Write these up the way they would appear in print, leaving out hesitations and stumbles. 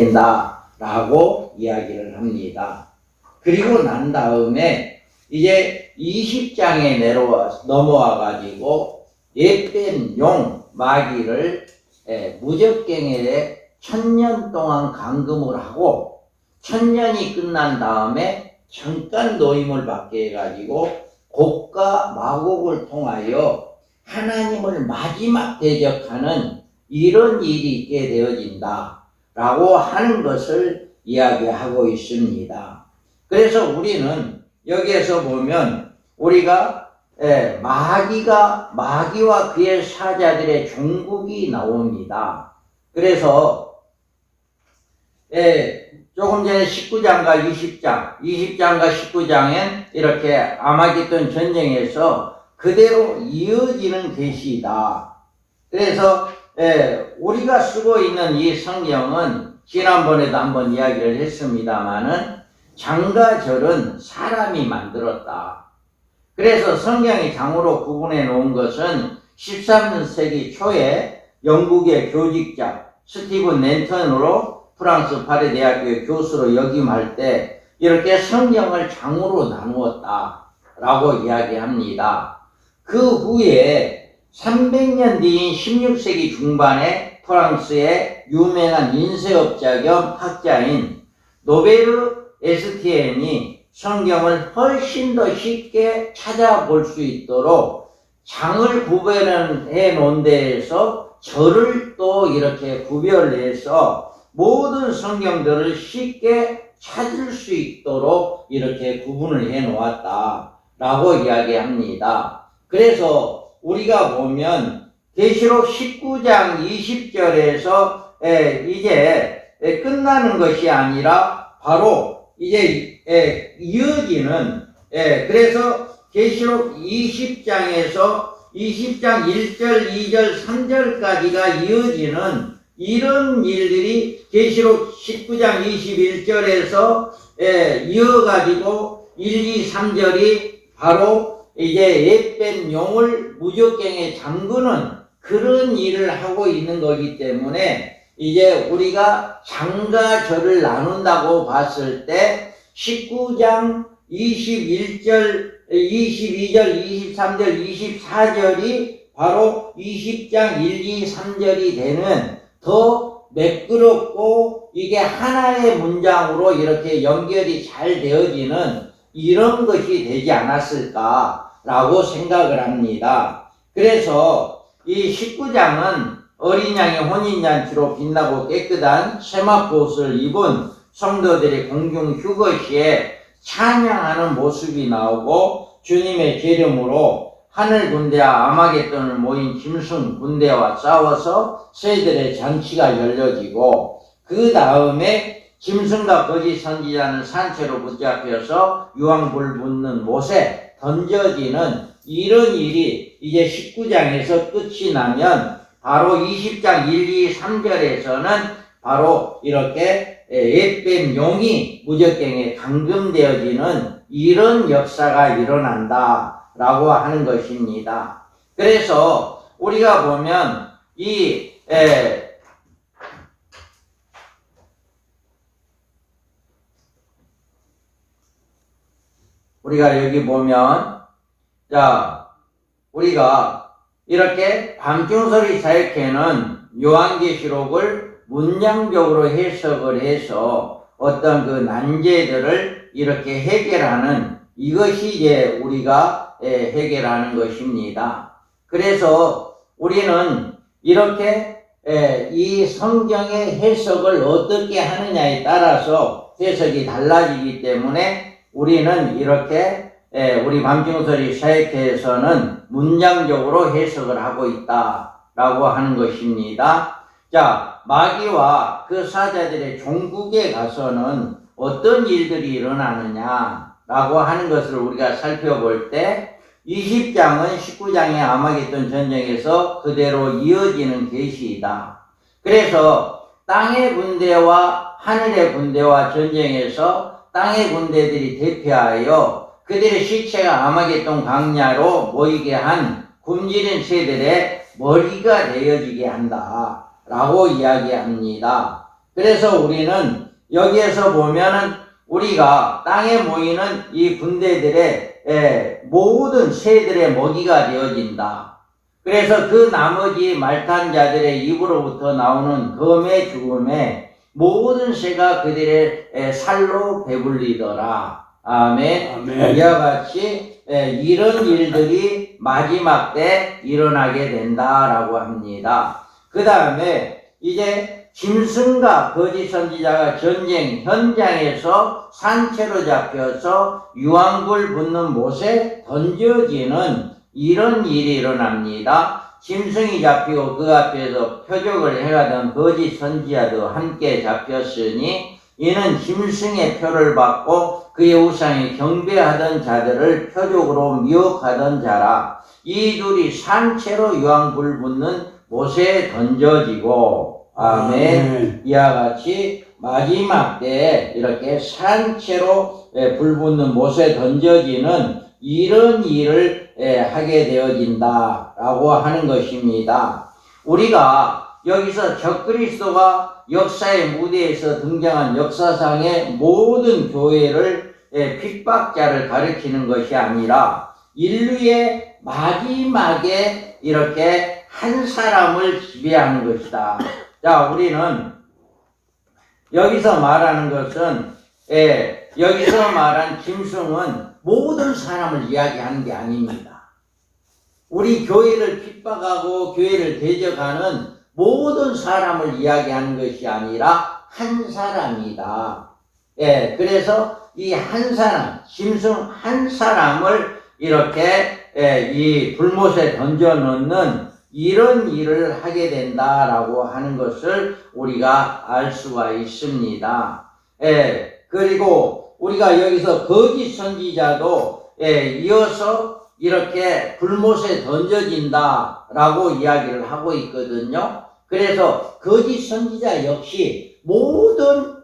된다 라고 이야기를 합니다. 그리고 난 다음에 이제 20장에 넘어와 가지고 옛뺀 용 마귀를 무적갱에 1000년 동안 감금을 하고 1000년이 끝난 다음에 잠깐 노임을 받게 해가지고 곡과 마곡을 통하여 하나님을 마지막 대적하는 이런 일이 있게 되어진다 라고 하는 것을 이야기하고 있습니다. 그래서 우리는 여기에서 보면 우리가 마귀와 그의 사자들의 종국이 나옵니다. 그래서 조금 전에 19장과 20장과 19장엔 이렇게 아마겟돈 전쟁에서 그대로 이어지는 계시다. 그래서 우리가 쓰고 있는 이 성경은 지난번에도 한번 이야기를 했습니다마는 장과 절은 사람이 만들었다. 그래서 성경이 장으로 구분해 놓은 것은 13세기 초에 영국의 교직자 스티븐 랜턴으로 프랑스 파리 대학교의 교수로 역임할 때 이렇게 성경을 장으로 나누었다 라고 이야기합니다. 그 후에 300년 뒤인 16세기 중반에 프랑스의 유명한 인쇄업자 겸 학자인 노베르 에스티엔이 성경을 훨씬 더 쉽게 찾아볼 수 있도록 장을 구별해 놓은 데에서 절을 또 이렇게 구별해서 모든 성경들을 쉽게 찾을 수 있도록 이렇게 구분을 해 놓았다라고 이야기합니다. 그래서 우리가 보면 계시록 19장 20절에서 이제 끝나는 것이 아니라 바로 이제 이어지는 그래서 계시록 20장에서 20장 1절, 2절, 3절까지가 이어지는 이런 일들이 계시록 19장 21절에서 이어가지고 1, 2, 3절이 바로 이제 옛뺀 용을 무적갱에 잠그는 그런 일을 하고 있는 거기 때문에 이제 우리가 장과 절을 나눈다고 봤을 때 19장 21절, 22절, 23절, 24절이 바로 20장 1, 2, 3절이 되는 더 매끄럽고 이게 하나의 문장으로 이렇게 연결이 잘 되어지는 이런 것이 되지 않았을까라고 생각을 합니다. 그래서 이 19장은 어린 양의 혼인잔치로 빛나고 깨끗한 세마포 옷을 입은 성도들이 공중 휴거시에 찬양하는 모습이 나오고 주님의 재림으로 하늘 군대와 아마겟돈을 모인 짐승 군대와 싸워서 새들의 잔치가 열려지고 그 다음에 짐승과 거짓 선지자는 산채로 붙잡혀서 유황불 붙는 못에 던져지는 이런 일이 이제 19장에서 끝이 나면 바로 20장 1, 2, 3절에서는 바로 이렇게 옛뱀 용이 무적갱에 감금되어지는 이런 역사가 일어난다 라고 하는 것입니다. 그래서 우리가 보면 우리가 여기 보면 우리가 이렇게 밤중서리 사역회는 요한계시록을 문장적으로 해석을 해서 어떤 그 난제들을 이렇게 해결하는 이것이 이제 우리가 해결하는 것입니다. 그래서 우리는 이렇게 이 성경의 해석을 어떻게 하느냐에 따라서 해석이 달라지기 때문에 우리는 이렇게 우리 밤중서리 사역회에서는 문장적으로 해석을 하고 있다라고 하는 것입니다. 자, 마귀와 그 사자들의 종국에 가서는 어떤 일들이 일어나느냐라고 하는 것을 우리가 살펴볼 때 20장은 19장의 아마겟돈 전쟁에서 그대로 이어지는 계시이다. 그래서 땅의 군대와 하늘의 군대와 전쟁에서 땅의 군대들이 대표하여 그들의 시체가 아마겟돈 광야로 모이게 한 굶주린 새들의 머리가 되어지게 한다 라고 이야기합니다. 그래서 우리는 여기에서 보면은 우리가 땅에 모이는 이 군대들의 모든 새들의 먹이가 되어진다. 그래서 그 나머지 말탄 자들의 입으로부터 나오는 검의 죽음에 모든 새가 그들의 살로 배불리더라. 아멘. 아멘. 이와 같이 이런 일들이 마지막 때 일어나게 된다라고 합니다. 그 다음에 이제 짐승과 거짓 선지자가 전쟁 현장에서 산채로 잡혀서 유황불 붙는 못에 던져지는 이런 일이 일어납니다. 짐승이 잡히고 그 앞에서 표적을 행하던 거짓 선지자도 함께 잡혔으니 이는 짐승의 표를 받고 그의 우상에 경배하던 자들을 표적으로 미혹하던 자라. 이 둘이 산채로 유황불 붙는 못에 던져지고 아멘. 이와 같이 마지막 때에 이렇게 산채로 불 붙는 못에 던져지는 이런 일을 하게 되어진다라고 하는 것입니다. 우리가 여기서 적그리스도가 역사의 무대에서 등장한 역사상의 모든 교회를 핍박자를 가리키는 것이 아니라 인류의 마지막에 이렇게 한 사람을 지배하는 것이다. 자, 우리는 여기서 말하는 것은 여기서 말한 짐승은 모든 사람을 이야기하는 게 아닙니다. 우리 교회를 핍박하고 교회를 대적하는 모든 사람을 이야기하는 것이 아니라 한 사람이다. 그래서 이 한 사람, 짐승 한 사람을 이렇게 이 불못에 던져 넣는 이런 일을 하게 된다라고 하는 것을 우리가 알 수가 있습니다. 그리고 우리가 여기서 거짓 선지자도 이어서 이렇게 불못에 던져진다라고 이야기를 하고 있거든요. 그래서 거짓 선지자 역시 모든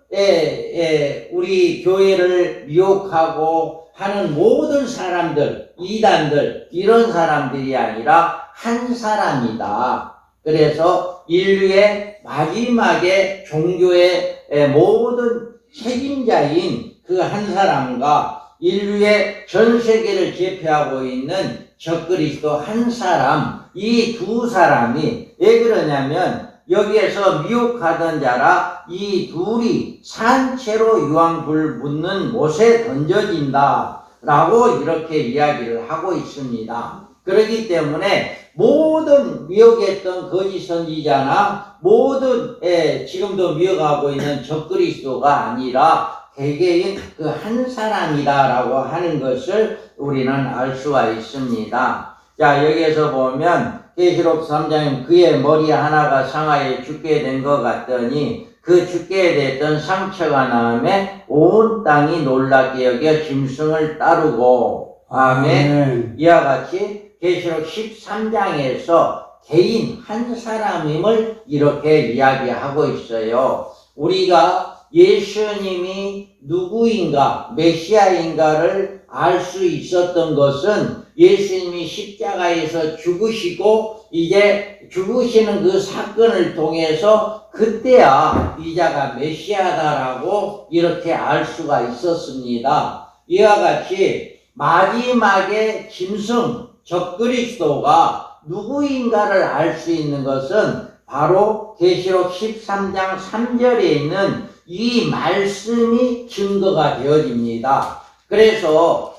우리 교회를 미혹하고 하는 모든 사람들, 이단들, 이런 사람들이 아니라 한 사람이다. 그래서 인류의 마지막에 종교의 모든 책임자인 그 한 사람과 인류의 전 세계를 제패하고 있는 적그리스도 한 사람, 이 두 사람이 왜 그러냐면 여기에서 미혹하던 자라 이 둘이 산채로 유황불 붙는 못에 던져진다 라고 이렇게 이야기를 하고 있습니다. 그렇기 때문에 모든 미혹했던 거짓 선지자나 모든 지금도 미혹하고 있는 적그리스도가 아니라 개개인 그 한 사람이다라고 하는 것을 우리는 알 수가 있습니다. 자, 여기에서 보면 계시록 3장에 그의 머리 하나가 상하에 죽게 된 것 같더니 그 죽게 됐던 상처가 나음에 온 땅이 놀랍게 여겨 짐승을 따르고 아멘. 이와 같이 계시록 13장에서 개인 한 사람임을 이렇게 이야기하고 있어요. 우리가 예수님이 누구인가, 메시아인가를 알 수 있었던 것은 예수님이 십자가에서 죽으시고 이제 죽으시는 그 사건을 통해서 그때야 이 자가 메시아다라고 이렇게 알 수가 있었습니다. 이와 같이 마지막에 짐승, 적그리스도가 누구인가를 알 수 있는 것은 바로 계시록 13장 3절에 있는 이 말씀이 증거가 되어집니다. 그래서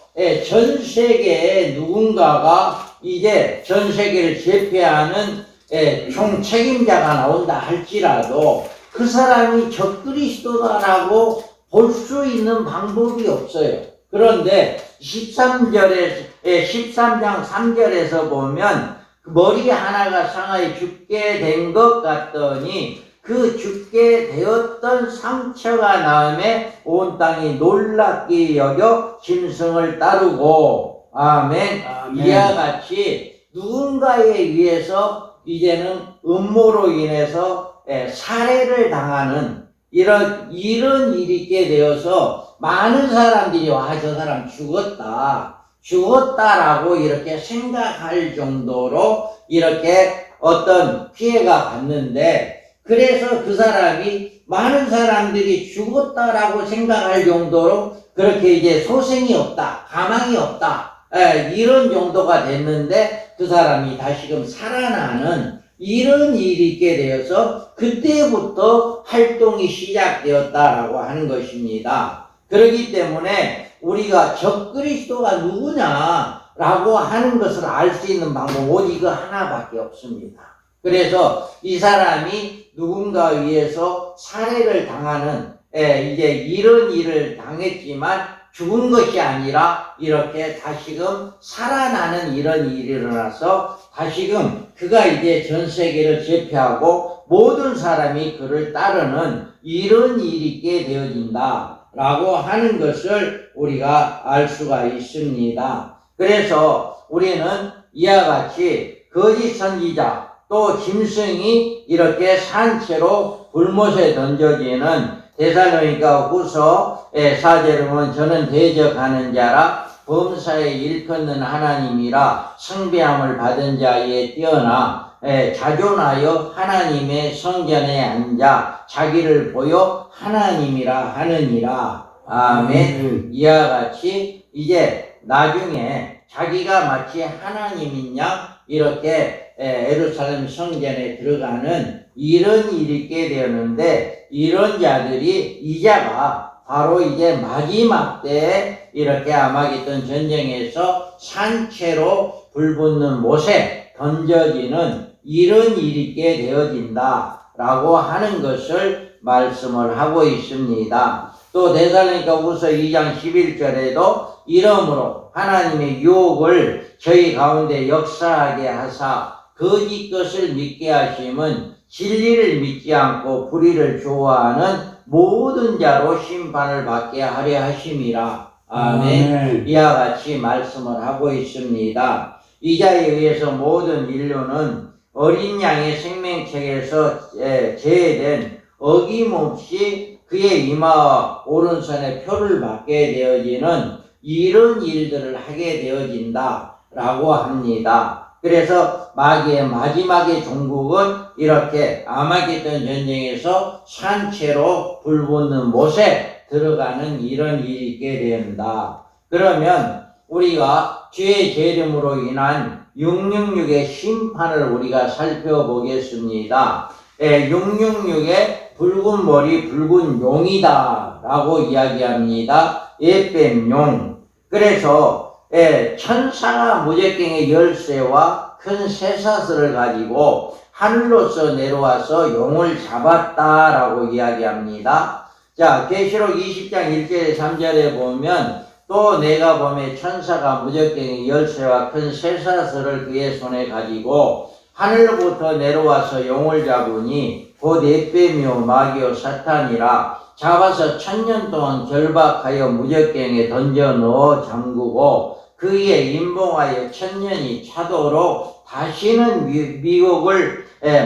전 세계에 누군가가 이제 전 세계를 제패하는 총 책임자가 나온다 할지라도 그 사람이 적그리스도다라고 볼 수 있는 방법이 없어요. 그런데 13장 3절에서 보면 머리 하나가 상하에 죽게 된 것 같더니 그 죽게 되었던 상처가 나음에 온 땅이 놀랍게 여겨 짐승을 따르고 아멘. 이와 같이 누군가에 의해서 이제는 음모로 인해서 살해를 당하는 이런 일이 있게 되어서 많은 사람들이 저 사람 죽었다라고 이렇게 생각할 정도로 이렇게 어떤 피해가 갔는데 그래서 그 사람이 많은 사람들이 죽었다라고 생각할 정도로 그렇게 이제 소생이 없다, 가망이 없다, 이런 정도가 됐는데 그 사람이 다시금 살아나는 이런 일이 있게 되어서 그때부터 활동이 시작되었다라고 하는 것입니다. 그렇기 때문에 우리가 적그리스도가 누구냐라고 하는 것을 알 수 있는 방법 오직 그 하나밖에 없습니다. 그래서 이 사람이 누군가 위해서 살해를 당하는 이제 이런 일을 당했지만 죽은 것이 아니라 이렇게 다시금 살아나는 이런 일이 일어나서 다시금 그가 이제 전 세계를 제패하고 모든 사람이 그를 따르는 이런 일이 있게 되어진다 라고 하는 것을 우리가 알 수가 있습니다. 그래서 우리는 이와 같이 거짓 선지자 또 짐승이 이렇게 산채로 불못에 던져지는 데살로니가 후서 4절에 보면 저는 대적하는 자라 범사에 일컫는 하나님이라 성배함을 받은 자에 뛰어나 자존하여 하나님의 성전에 앉아 자기를 보여 하나님이라 하느니라. 아멘. 이와 같이 이제 나중에 자기가 마치 하나님인 양 이렇게 예루살렘 성전에 들어가는 이런 일이 있게 되었는데 이런 자들이 이자가 바로 이제 마지막 때에 이렇게 아마겟돈 전쟁에서 산채로 불붙는 못에 던져지는 이런 일이 있게 되어진다 라고 하는 것을 말씀을 하고 있습니다. 또 데살로니가 후서 2장 11절에도 이러므로 하나님의 유혹을 저희 가운데 역사하게 하사 거짓 것을 믿게 하심은 진리를 믿지 않고 불의를 좋아하는 모든 자로 심판을 받게 하려 하심이라. 아멘. 이와 같이 말씀을 하고 있습니다. 이 자에 의해서 모든 인류는 어린 양의 생명책에서 제외된 어김없이 그의 이마와 오른손에 표를 받게 되어지는 이런 일들을 하게 되어진다 라고 합니다. 그래서 마귀의 마지막의 종국은 이렇게 아마겟돈 전쟁에서 산채로 불붙는 못에 들어가는 이런 일이 있게 된다. 그러면 우리가 죄의 재림으로 인한 666의 심판을 우리가 살펴보겠습니다. 666의 붉은 머리 붉은 용이다 라고 이야기합니다. 에뱀용. 그래서 천사가 무적갱의 열쇠와 큰 쇠사슬을 가지고 하늘로서 내려와서 용을 잡았다라고 이야기합니다. 자, 계시록 20장 1절에 3절에 보면 또 내가 보매 천사가 무적갱의 열쇠와 큰 쇠사슬을 그의 손에 가지고 하늘로부터 내려와서 용을 잡으니 곧 에뱀이요 마귀요 사탄이라 잡아서 1000년 동안 결박하여 무적갱에 던져 넣어 잠그고 그의 임봉하여 1000년이 차도록 다시는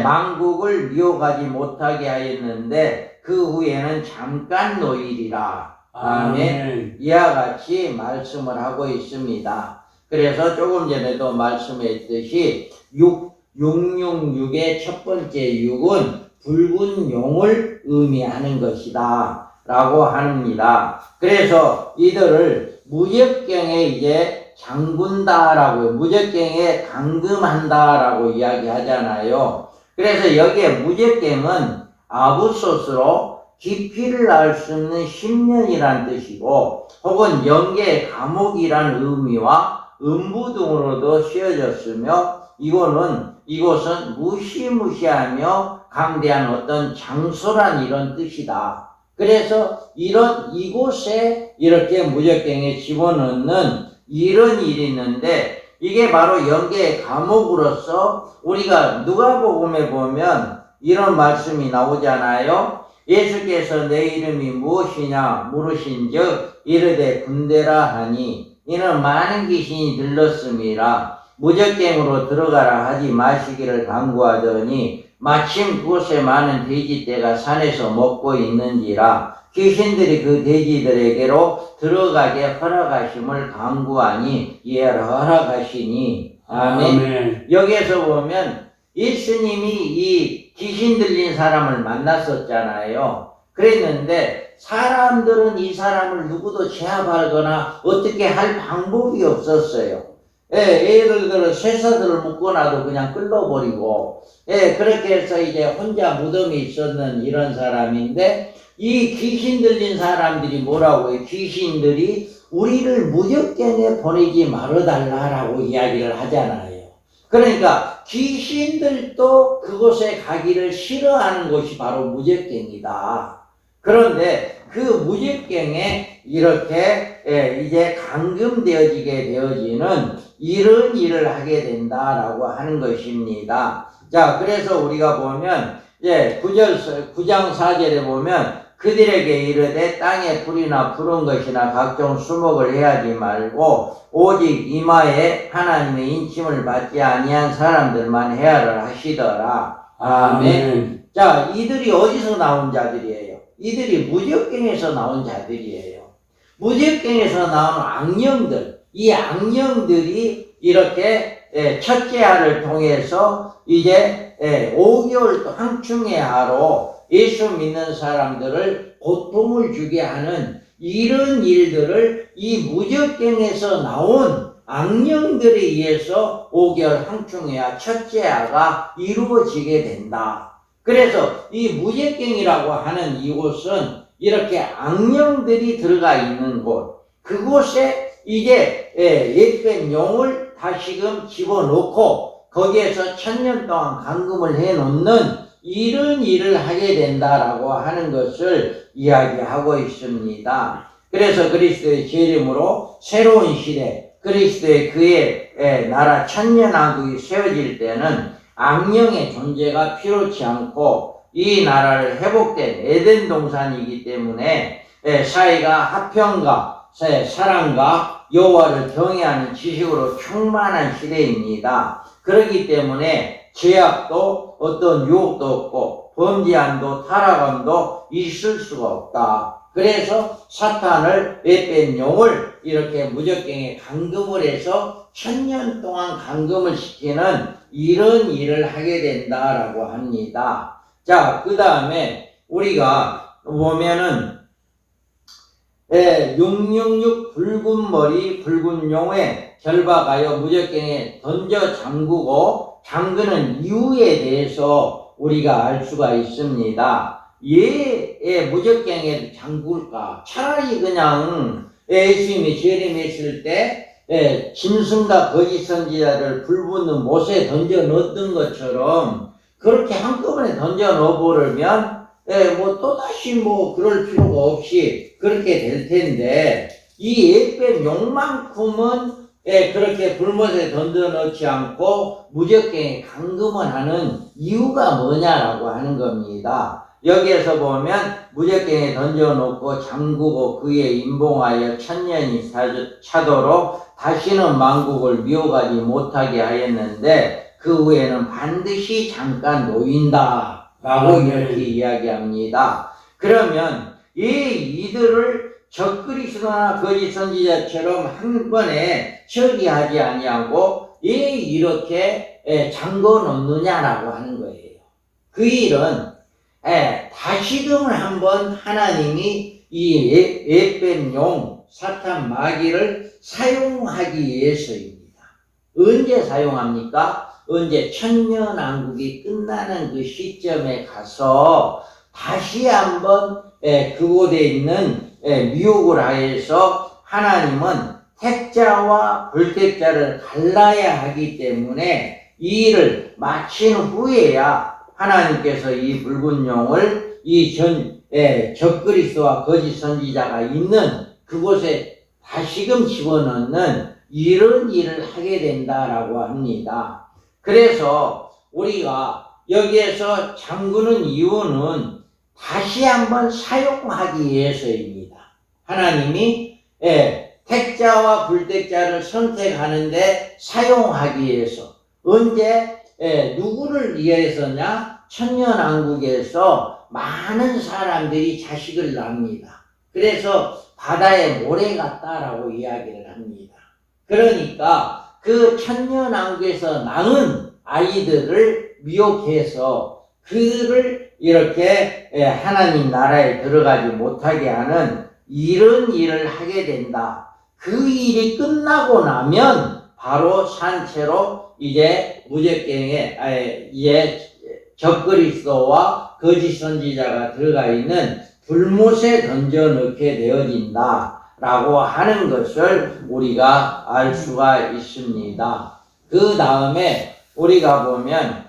만국을 미혹하지 못하게 하였는데 그 후에는 잠깐 노일이라. 아멘. 이와 같이 말씀을 하고 있습니다. 그래서 조금 전에도 말씀했듯이 666의 첫 번째 6은 붉은 용을 의미하는 것이다 라고 합니다. 그래서 이들을 무적갱에 이제 잠근다라고 무적갱에 감금한다라고 이야기하잖아요. 그래서 여기에 무적갱은 아부소스로 깊이를 알 수 없는 10년이란 뜻이고 혹은 영계의 감옥이란 의미와 음부 등으로도 쓰여졌으며 이곳은 무시무시하며 강대한 어떤 장소란 이런 뜻이다. 그래서 이곳에 이렇게 무적갱에 집어넣는 이런 일이 있는데 이게 바로 영계의 감옥으로서 우리가 누가복음에 보면 이런 말씀이 나오잖아요. 예수께서 내 이름이 무엇이냐 물으신즉 이르되 군대라 하니 이는 많은 귀신이 들렀음이라. 무적갱으로 들어가라 하지 마시기를 간구하더니 마침 그곳에 많은 돼지떼가 산에서 먹고 있는지라 귀신들이 그 돼지들에게로 들어가게 허락하심을 간구하니 이해를 허락하시니. 아멘. 여기에서 보면 예수님이 이 귀신 들린 사람을 만났었잖아요. 그랬는데 사람들은 이 사람을 누구도 제압하거나 어떻게 할 방법이 없었어요. 예를 들어 쇠사슬을 묶어놔도 그냥 끌어버리고, 그렇게 해서 이제 혼자 무덤에 있었는 이런 사람인데, 이 귀신 들린 사람들이 뭐라고 해요? 귀신들이 우리를 무적갱에 보내지 말아달라라고 이야기를 하잖아요. 그러니까 귀신들도 그곳에 가기를 싫어하는 곳이 바로 무적갱이다. 그런데 그 무적갱에 이렇게 이제 감금되어지게 되어지는 이런 일을 하게 된다라고 하는 것입니다. 자, 그래서 우리가 보면 이제 9장 4절에 보면 그들에게 이르되 땅에 불이나 푸른 것이나 각종 수목을 해하지 말고 오직 이마에 하나님의 인침을 받지 아니한 사람들만 해하라 하시더라. 아멘. 자, 이들이 어디서 나온 자들이에요? 이들이 무적갱에서 나온 자들이에요. 무적갱에서 나온 악령들, 이 악령들이 이렇게 첫째 알을 통해서 이제 5개월 황충해하로 예수 믿는 사람들을 고통을 주게 하는 이런 일들을 이 무적갱에서 나온 악령들에 의해서 5개월 황충해하 첫째 아가 이루어지게 된다. 그래서 이 무적갱이라고 하는 이곳은 이렇게 악령들이 들어가 있는 곳, 그곳에 이제 옛된 용을 다시금 집어넣고 거기에서 1000년 동안 감금을 해놓는 이런 일을 하게 된다라고 하는 것을 이야기하고 있습니다. 그래서 그리스도의 재림으로 새로운 시대, 그리스도의 그의 나라 천년왕국이 세워질 때는 악령의 존재가 필요치 않고 이 나라를 회복된 에덴 동산이기 때문에 사회가 화평과 사랑과 여호와를 경외하는 지식으로 충만한 시대입니다. 그렇기 때문에 죄악도 어떤 유혹도 없고 범죄함도 타락함도 있을 수가 없다. 그래서 사탄을 왑뺀 용을 이렇게 무적갱에 감금을 해서 1000년 동안 감금을 시키는 이런 일을 하게 된다라고 합니다. 자, 그 다음에 우리가 보면은 666 붉은 머리 붉은 용에 결박하여 무적갱에 던져 잠그고 잠그는 이유에 대해서 우리가 알 수가 있습니다. 왜 무적갱에 잠글까? 차라리 그냥 예수님이 재림했을 때 짐승과 거짓 선지자를 불붙는 못에 던져 넣었던 것처럼 그렇게 한꺼번에 던져 넣어버리면 또다시 그럴 필요가 없이 그렇게 될 텐데, 이 옛뱀 용만큼은 그렇게 불못에 던져 넣지 않고 무적갱에 감금을 하는 이유가 뭐냐라고 하는 겁니다. 여기에서 보면 무적갱에 던져 놓고 잠그고 그에 임봉하여 1000년이 차도록 다시는 만국을 미혹하지 못하게 하였는데 그 후에는 반드시 잠깐 놓인다 라고 이렇게 이야기합니다. 그러면 이들을 적그리스도나 거짓 선지자처럼 한 번에 처리하지 아니하고 왜 이렇게 잠궈 놓느냐라고 하는 거예요. 그 일은 다시금 한번 하나님이 이 옅뺀 용 사탄 마귀를 사용하기 위해서입니다. 언제 사용합니까? 언제 천년왕국이 끝나는 그 시점에 가서 다시 한번 그곳에 있는 미혹을 하여서 하나님은 택자와 불택자를 갈라야 하기 때문에 이 일을 마친 후에야 하나님께서 이 붉은 용을 이 적그리스도와 거짓 선지자가 있는 그곳에 다시금 집어넣는 이런 일을 하게 된다라고 합니다. 그래서 우리가 여기에서 잠그는 이유는 다시 한번 사용하기 위해서입니다. 하나님이 택자와 불택자를 선택하는데 사용하기 위해서. 언제 누구를 위해서냐? 천년왕국에서 많은 사람들이 자식을 낳습니다. 그래서 바다에 모래 같다라고 이야기를 합니다. 그러니까 그 천년왕국에서 낳은 아이들을 미혹해서 그를 이렇게 하나님 나라에 들어가지 못하게 하는 이런 일을 하게 된다. 그 일이 끝나고 나면 바로 산채로 이제 무적갱에 이제 적그리스도와 거짓 선지자가 들어가 있는 불못에 던져 넣게 되어진다 라고 하는 것을 우리가 알 수가 있습니다. 그 다음에 우리가 보면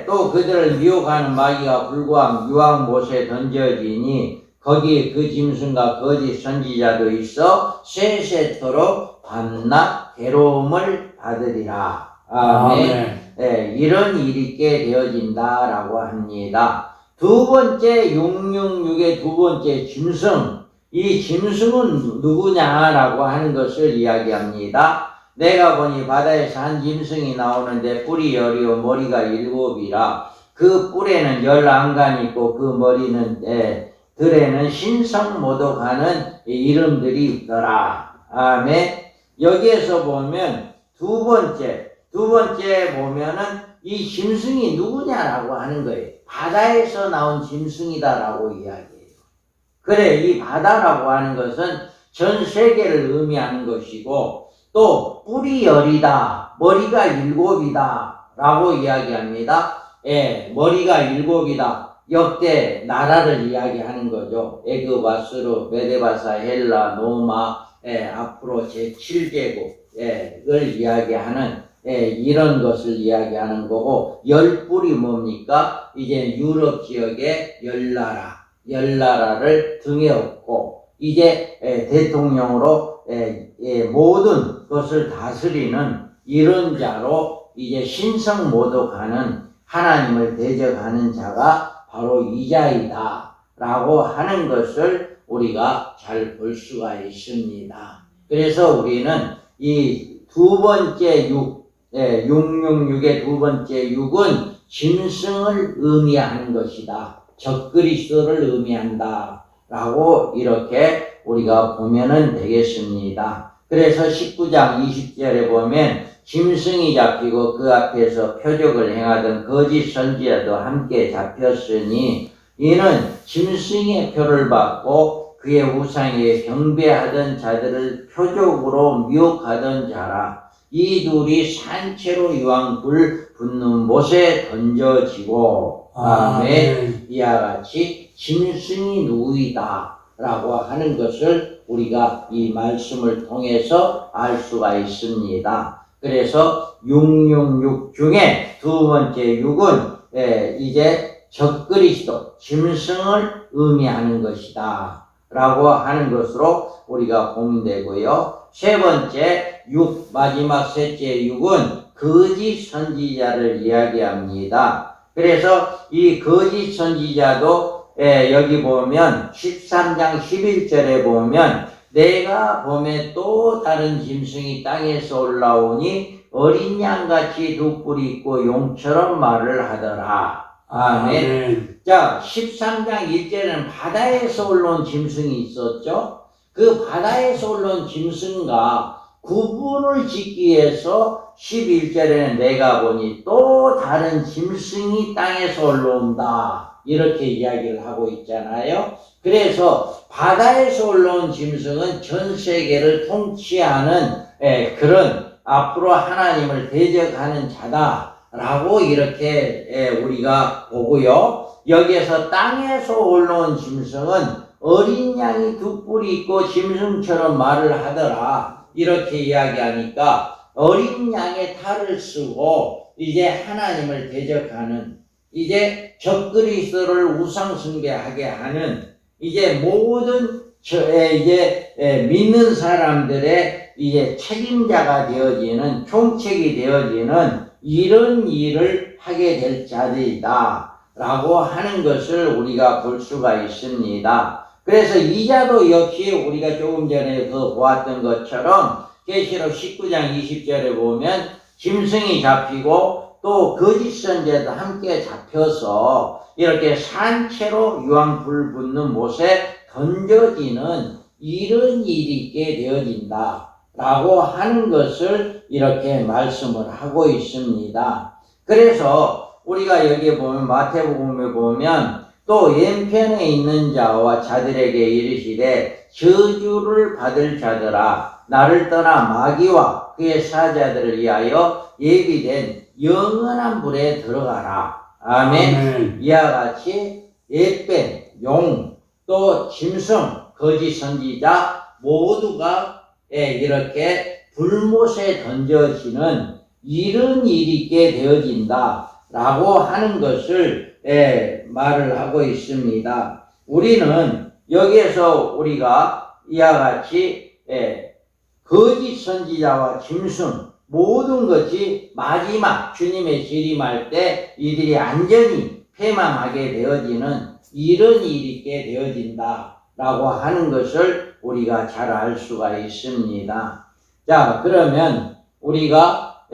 또 그들을 미혹하는 마귀가 불구한 유황못에 던져지니 거기에 그 짐승과 거짓 선지자도 있어 세세토록 밤낮 괴로움을 받으리라. 아멘. 이런 일이 있게 되어진다라고 합니다. 두 번째 666의 두 번째 짐승, 이 짐승은 누구냐라고 하는 것을 이야기합니다. 내가 보니 바다에서 한 짐승이 나오는데 뿔이 10이요 머리가 7이라 그 뿔에는 10안간이 있고 그 머리는 들에는 신성모독하는 이름들이 있더라. 아멘. 여기에서 보면 두 번째 보면은 이 짐승이 누구냐라고 하는 거예요. 바다에서 나온 짐승이다라고 이야기해요. 그래, 이 바다라고 하는 것은 전 세계를 의미하는 것이고 또 뿔이 10이다, 머리가 7이다 라고 이야기합니다. 머리가 7이다. 역대 나라를 이야기하는 거죠. 애굽, 아수르, 메데바사, 헬라, 노마, 앞으로 제7제국을 이야기하는 이런 것을 이야기하는 거고, 10뿔이 뭡니까? 이제 유럽 지역의 10나라를 등에 업고 이제 대통령으로 모든 것을 다스리는 이런 자로 이제 신성모독하는 하나님을 대적하는 자가 바로 이자이다 라고 하는 것을 우리가 잘 볼 수가 있습니다. 그래서 우리는 이 두 번째 666의 두 번째 6은 짐승을 의미하는 것이다. 적그리스도를 의미한다 라고 이렇게 우리가 보면은 되겠습니다. 그래서 19장 20절에 보면 짐승이 잡히고 그 앞에서 표적을 행하던 거짓 선지자도 함께 잡혔으니 이는 짐승의 표를 받고 그의 우상에 경배하던 자들을 표적으로 미혹하던 자라. 이 둘이 산채로 유황불 붙는 못에 던져지고 아멘. 이와 같이 짐승이 누구이다 라고 하는 것을 우리가 이 말씀을 통해서 알 수가 있습니다. 그래서 666 중에 두 번째 6은 이제 적그리스도 짐승을 의미하는 것이다 라고 하는 것으로 우리가 보면되고요. 세 번째 6 마지막 셋째 6은 거짓 선지자를 이야기합니다. 그래서 이 거짓 선지자도 여기 보면 13장 11절에 보면 내가 봄에 또 다른 짐승이 땅에서 올라오니 어린 양같이 두 뿔이 있고 용처럼 말을 하더라. 아멘. 자, 13장 1절에는 바다에서 올라온 짐승이 있었죠. 그 바다에서 올라온 짐승과 구분을 짓기 위해서 11절에는 내가 보니 또 다른 짐승이 땅에서 올라온다. 이렇게 이야기를 하고 있잖아요. 그래서 바다에서 올라온 짐승은 전 세계를 통치하는 그런 앞으로 하나님을 대적하는 자다라고 이렇게 우리가 보고요. 여기에서 땅에서 올라온 짐승은 어린 양이 두 뿔이 있고 짐승처럼 말을 하더라. 이렇게 이야기하니까 어린 양의 탈을 쓰고 이제 하나님을 대적하는 이제 적그리스도를 우상숭배하게 하는 이제 모든 이제 믿는 사람들의 이제 책임자가 되어지는 총책이 되어지는 이런 일을 하게 될 자들이다 라고 하는 것을 우리가 볼 수가 있습니다. 그래서 이 자도 역시 우리가 조금 전에 보았던 것처럼 계시록 19장 20절에 보면 짐승이 잡히고 또 거짓 선지자도 함께 잡혀서 이렇게 산채로 유황불 붙는 못에 던져지는 이런 일이 있게 되어진다 라고 하는 것을 이렇게 말씀을 하고 있습니다. 그래서 우리가 여기에 보면 마태복음에 보면 또 왼편에 있는 자와 자들에게 이르시되 저주를 받을 자들아 나를 떠나 마귀와 그의 사자들을 위하여 예비된 영원한 불에 들어가라. 아멘. 아멘. 이와 같이 옛뱀, 용, 또 짐승, 거짓 선지자 모두가 이렇게 불못에 던져지는 이런 일이 있게 되어진다 라고 하는 것을 말을 하고 있습니다. 우리는 여기에서 우리가 이와 같이 거짓 선지자와 짐승 모든 것이 마지막 주님의 재림할 때 이들이 완전히 패망하게 되어지는 이런 일이 있게 되어진다 라고 하는 것을 우리가 잘 알 수가 있습니다. 자, 그러면 우리가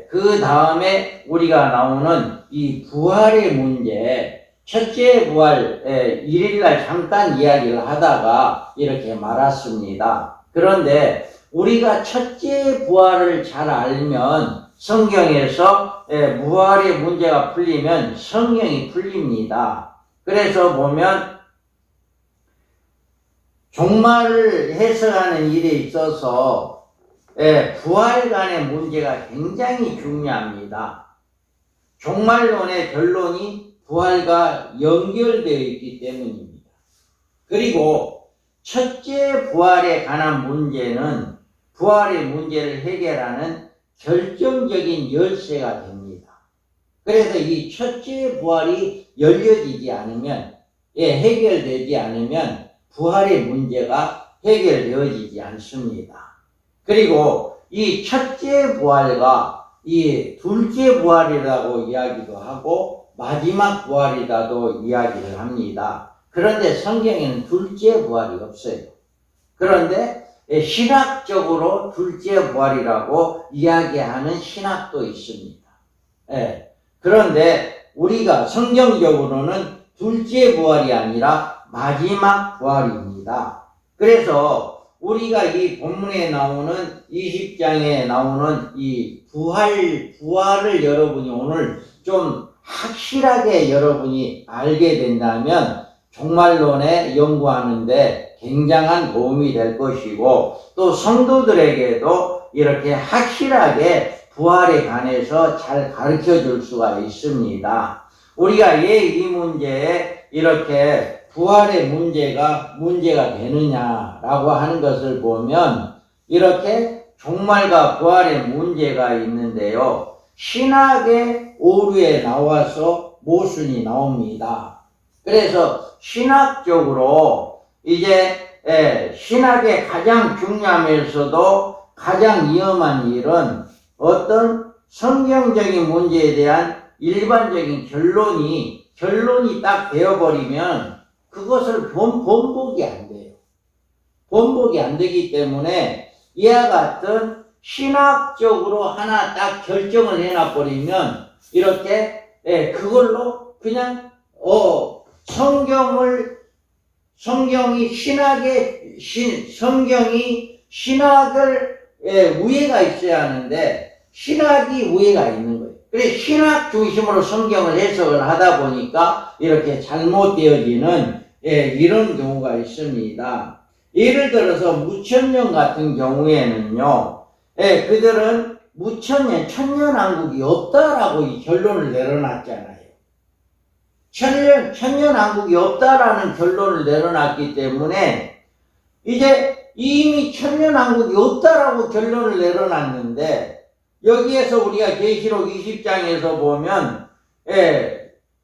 그 다음에 우리가 나오는 이 부활의 문제, 첫째 부활, 1일날 잠깐 이야기를 하다가 이렇게 말았습니다. 그런데 우리가 첫째 부활을 잘 알면 성경에서 부활의 문제가 풀리면 성경이 풀립니다. 그래서 보면 종말을 해석하는 일에 있어서 부활간의 문제가 굉장히 중요합니다. 종말론의 결론이 부활과 연결되어 있기 때문입니다. 그리고 첫째 부활에 관한 문제는 부활의 문제를 해결하는 결정적인 열쇠가 됩니다. 그래서 이 첫째 부활이 열려지지 않으면, 해결되지 않으면 부활의 문제가 해결되어지지 않습니다. 그리고 이 첫째 부활과 이 둘째 부활이라고 이야기도 하고 마지막 부활이라도 이야기를 합니다. 그런데 성경에는 둘째 부활이 없어요. 그런데 신학적으로 둘째 부활이라고 이야기하는 신학도 있습니다. 그런데 우리가 성경적으로는 둘째 부활이 아니라 마지막 부활입니다. 그래서 우리가 이 본문에 나오는 20장에 나오는 이 부활을 여러분이 오늘 좀 확실하게 여러분이 알게 된다면 종말론에 연구하는데 굉장한 도움이 될 것이고 또 성도들에게도 이렇게 확실하게 부활에 관해서 잘 가르쳐 줄 수가 있습니다. 우리가 왜 이 문제에 이렇게 부활의 문제가 되느냐라고 하는 것을 보면 이렇게 종말과 부활의 문제가 있는데요. 신학의 오류에 나와서 모순이 나옵니다. 그래서 신학적으로 이제 신학의 가장 중요하면서도 가장 위험한 일은 어떤 성경적인 문제에 대한 일반적인 결론이 딱 되어버리면 그것을 번복이 안 돼요. 번복이 안 되기 때문에 이와 같은 신학적으로 하나 딱 결정을 해놔버리면 이렇게 그걸로 그냥 성경이 신학을 우애가 있어야 하는데 신학이 우애가 있는 거예요. 그래서 신학 중심으로 성경을 해석을 하다 보니까 이렇게 잘못되어지는 이런 경우가 있습니다. 예를 들어서 무천년 같은 경우에는요, 그들은 천년왕국이 없다라고 이 결론을 내려놨잖아요. 천년왕국이 없다라는 결론을 내려놨기 때문에 이제 이미 천년왕국이 없다라고 결론을 내려놨는데 여기에서 우리가 계시록 20장에서 보면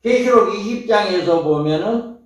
계시록 20장에서 보면은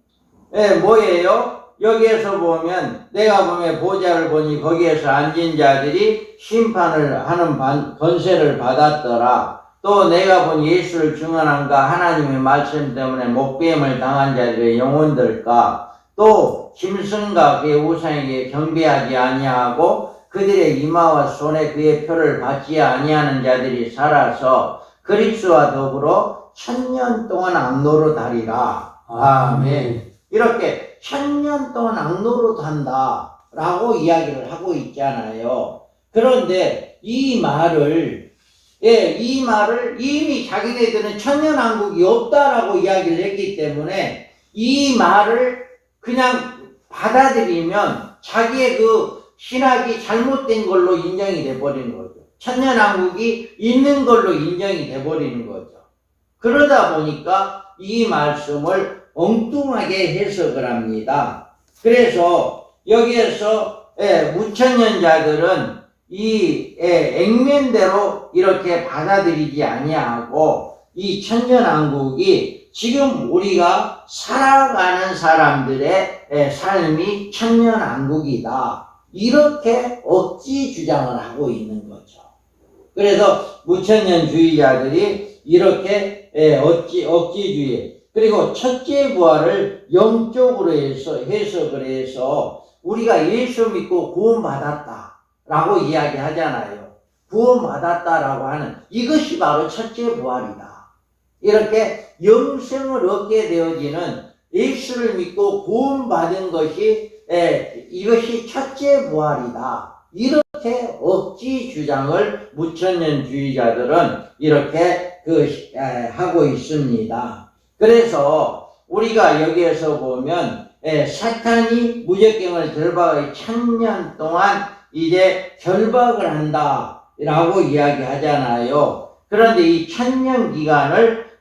뭐예요? 여기에서 보면 내가 보면 보좌를 보니 거기에서 앉은 자들이 심판을 하는 권세를 받았더라. 또 내가 본 예수를 증언한가 하나님의 말씀 때문에 목배임을 당한 자들의 영혼들과 또 짐승과 그의 우상에게 경배하지 아니하고 그들의 이마와 손에 그의 표를 받지 아니하는 자들이 살아서 그리스도와 더불어 1000년 동안 악노릇하리라. 아멘. 이렇게 1000년 동안 악노릇한다라고 이야기를 하고 있잖아요. 그런데 이 말을 이미 자기네들은 천년왕국이 없다라고 이야기를 했기 때문에 이 말을 그냥 받아들이면 자기의 그 신학이 잘못된 걸로 인정이 돼버리는 거죠. 천년왕국이 있는 걸로 인정이 돼버리는 거죠. 그러다 보니까 이 말씀을 엉뚱하게 해석을 합니다. 그래서 여기에서 무천년자들은 이 액면대로 이렇게 받아들이지 아니하고 이 천년왕국이 지금 우리가 살아가는 사람들의 삶이 천년왕국이다. 이렇게 억지 주장을 하고 있는 거죠. 그래서 무천년주의자들이 이렇게 억지주의, 그리고 첫째 부활을 영적으로 해석을 해서 우리가 예수 믿고 구원받았다라고 이야기하잖아요. 구원받았다라고 하는 이것이 바로 첫째 부활이다. 이렇게 영생을 얻게 되어지는 예수를 믿고 구원받은 것이 이것이 첫째 부활이다. 이렇게 억지 주장을 무천년주의자들은 이렇게 하고 있습니다. 그래서 우리가 여기에서 보면 사탄이 무적경을 결박하기 1000년 동안 이제 결박을 한다라고 이야기하잖아요. 그런데 이 1000년 기간을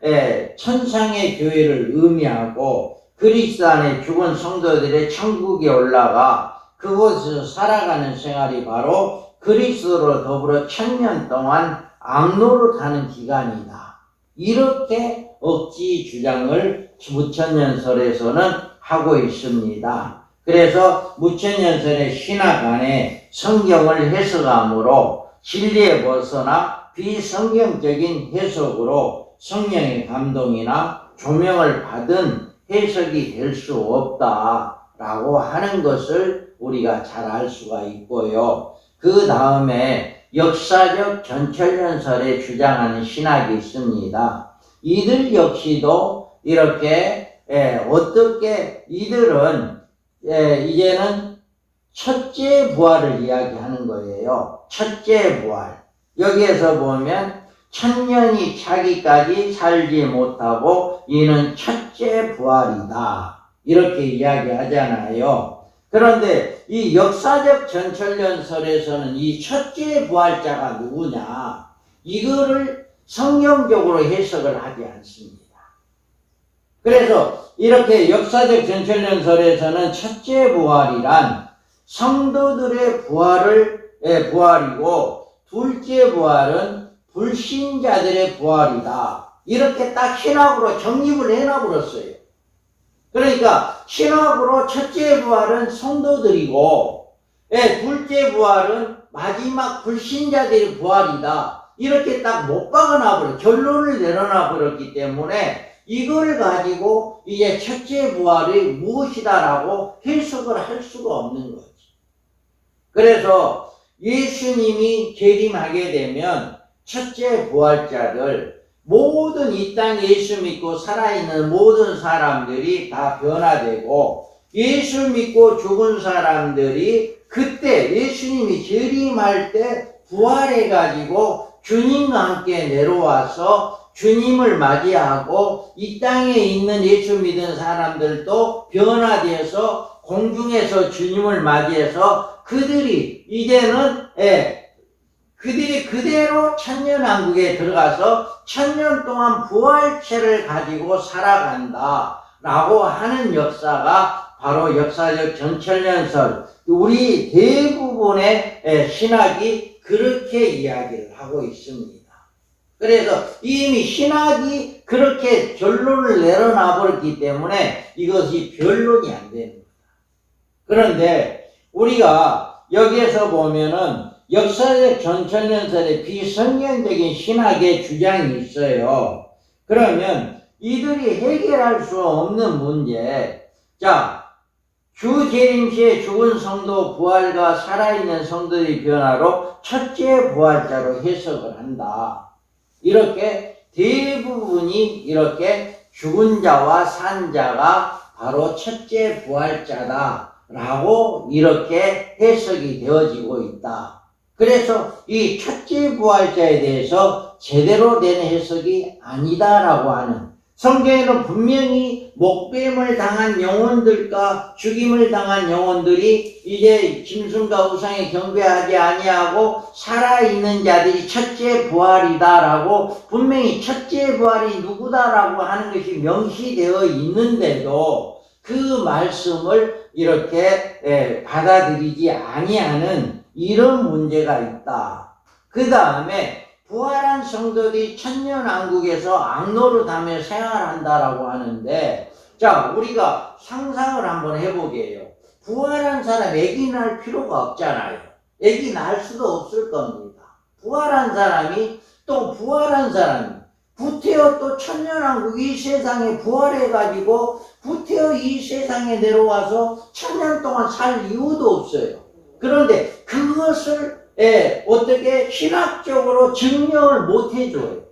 천상의 교회를 의미하고 그리스도 안에 죽은 성도들의 천국에 올라가 그곳에서 살아가는 생활이 바로 그리스도로 더불어 1000년 동안 악노릇하는 기간이다. 이렇게 억지 주장을 무천년설에서는 하고 있습니다. 그래서 무천년설의 신학 안에 성경을 해석함으로 진리에 벗어나 비성경적인 해석으로 성령의 감동이나 조명을 받은 해석이 될 수 없다라고 하는 것을 우리가 잘 알 수가 있고요. 그 다음에 역사적 전철연설에 주장하는 신학이 있습니다. 이들 역시도 이렇게 어떻게 이들은 이제는 첫째 부활을 이야기하는 거예요. 첫째 부활. 여기에서 보면 1000년이 차기까지 살지 못하고 이는 첫째 부활이다. 이렇게 이야기하잖아요. 그런데 이 역사적 전철연설에서는 이 첫째 부활자가 누구냐? 이거를 성경적으로 해석을 하지 않습니다. 그래서 이렇게 역사적 전철연설에서는 첫째 부활이란 성도들의 부활이고 둘째 부활은 불신자들의 부활이다. 이렇게 딱 신학으로 정립을 해놔버렸어요. 그러니까 신학으로 첫째 부활은 성도들이고 둘째 부활은 마지막 불신자들의 부활이다. 이렇게 딱 못 박아놔버려 결론을 내려놔버렸기 때문에 이걸 가지고 이제 첫째 부활이 무엇이다라고 해석을 할 수가 없는 거지. 그래서 예수님이 재림하게 되면 첫째 부활자들 모든 이 땅 예수 믿고 살아있는 모든 사람들이 다 변화되고 예수 믿고 죽은 사람들이 그때 예수님이 재림할 때 부활해가지고 주님과 함께 내려와서 주님을 맞이하고 이 땅에 있는 예수 믿은 사람들도 변화되어서 공중에서 주님을 맞이해서 그들이 이제는 그들이 그대로 천년왕국에 들어가서 1000년 동안 부활체를 가지고 살아간다 라고 하는 역사가 바로 역사적 전철연설, 우리 대부분의 신학이 그렇게 이야기를 하고 있습니다. 그래서 이미 신학이 그렇게 결론을 내려놔버렸기 때문에 이것이 변론이 안 되는 겁니다. 그런데 우리가 여기에서 보면은 역사적 전철연설의 비성경적인 신학의 주장이 있어요. 그러면 이들이 해결할 수 없는 문제, 자, 주 재림 시에 죽은 성도 부활과 살아있는 성도의 변화로 첫째 부활자로 해석을 한다. 이렇게 대부분이 이렇게 죽은 자와 산 자가 바로 첫째 부활자다 라고 이렇게 해석이 되어지고 있다. 그래서 이 첫째 부활자에 대해서 제대로 된 해석이 아니다라고 하는 성경에는 분명히 목뱀을 당한 영혼들과 죽임을 당한 영혼들이 이제 짐승과 우상에 경배하지 아니하고 살아있는 자들이 첫째 부활이다라고 분명히 첫째 부활이 누구다라고 하는 것이 명시되어 있는데도 그 말씀을 이렇게 받아들이지 아니하는 이런 문제가 있다. 그 다음에 부활한 성도들이 천년왕국에서 악노릇하며 생활한다라고 하는데, 자, 우리가 상상을 한번 해보게요. 부활한 사람 애기 낳을 필요가 없잖아요. 애기 낳을 수도 없을 겁니다. 부활한 사람이 또 부활한 사람이 구태여 또 천년왕국 이 세상에 부활해가지고 구태여 이 세상에 내려와서 천년 동안 살 이유도 없어요. 그런데 그것을 어떻게 신학적으로 증명을 못 해줘요.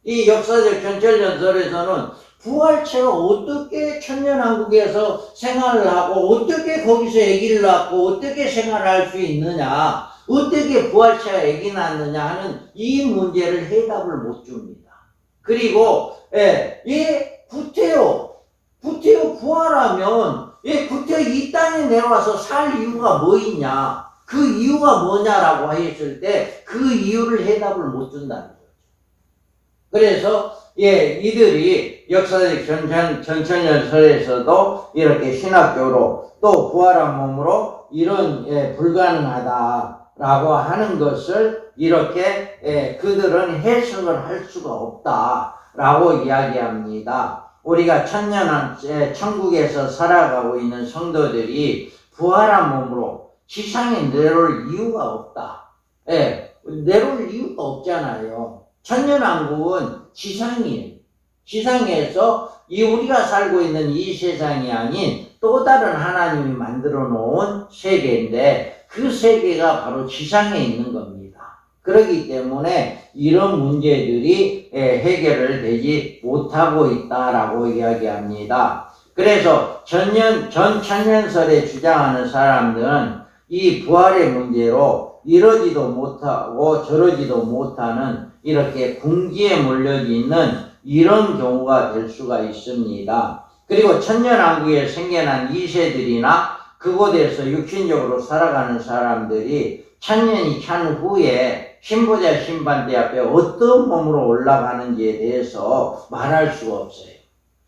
이 역사적 전철연설에서는 부활체가 어떻게 천년왕국에서 생활을 하고 어떻게 거기서 아기를 낳고 어떻게 생활할 수 있느냐, 어떻게 부활체가 아기 낳느냐 하는 이 문제를 해답을 못 줍니다. 그리고 구태여 부활하면 구태여 이 땅에 내려와서 살 이유가 뭐 있냐, 그 이유가 뭐냐라고 했을 때 그 이유를 해답을 못 준다는 거죠. 그래서 이들이 역사적 전천연설에서도 이렇게 신학적으로 또 부활한 몸으로 이런 불가능하다라고 하는 것을 이렇게 그들은 해석을 할 수가 없다라고 이야기합니다. 우리가 천국에서 살아가고 있는 성도들이 부활한 몸으로 지상에 내려올 이유가 없다. 내려올 이유가 없잖아요. 천년왕국은 지상이에요. 지상에서 우리가 살고 있는 이 세상이 아닌 또 다른 하나님이 만들어 놓은 세계인데 그 세계가 바로 지상에 있는 겁니다. 그렇기 때문에 이런 문제들이 해결을 되지 못하고 있다라고 이야기합니다. 그래서 전천년설에 주장하는 사람들은 이 부활의 문제로 이러지도 못하고 저러지도 못하는 이렇게 궁지에 몰려져 있는 이런 경우가 될 수가 있습니다. 그리고 천년왕국에 생겨난 2세들이나 그곳에서 육신적으로 살아가는 사람들이 천년이 찬 후에 신보자 심판대 앞에 어떤 몸으로 올라가는지에 대해서 말할 수가 없어요.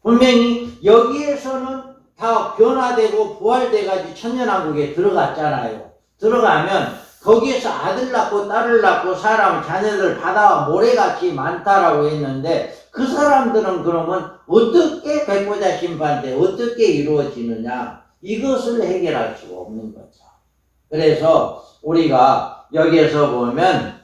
분명히 여기에서는 다 변화되고 부활돼가지고 천년왕국에 들어갔잖아요. 들어가면 거기에서 아들 낳고 딸을 낳고 사람 자녀들 바다와 모래같이 많다라고 했는데 그 사람들은 그러면 어떻게 백보자 심판 때 어떻게 이루어지느냐, 이것을 해결할 수가 없는 거죠. 그래서 우리가 여기에서 보면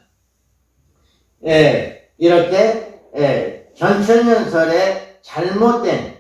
이렇게 전천연설의 잘못된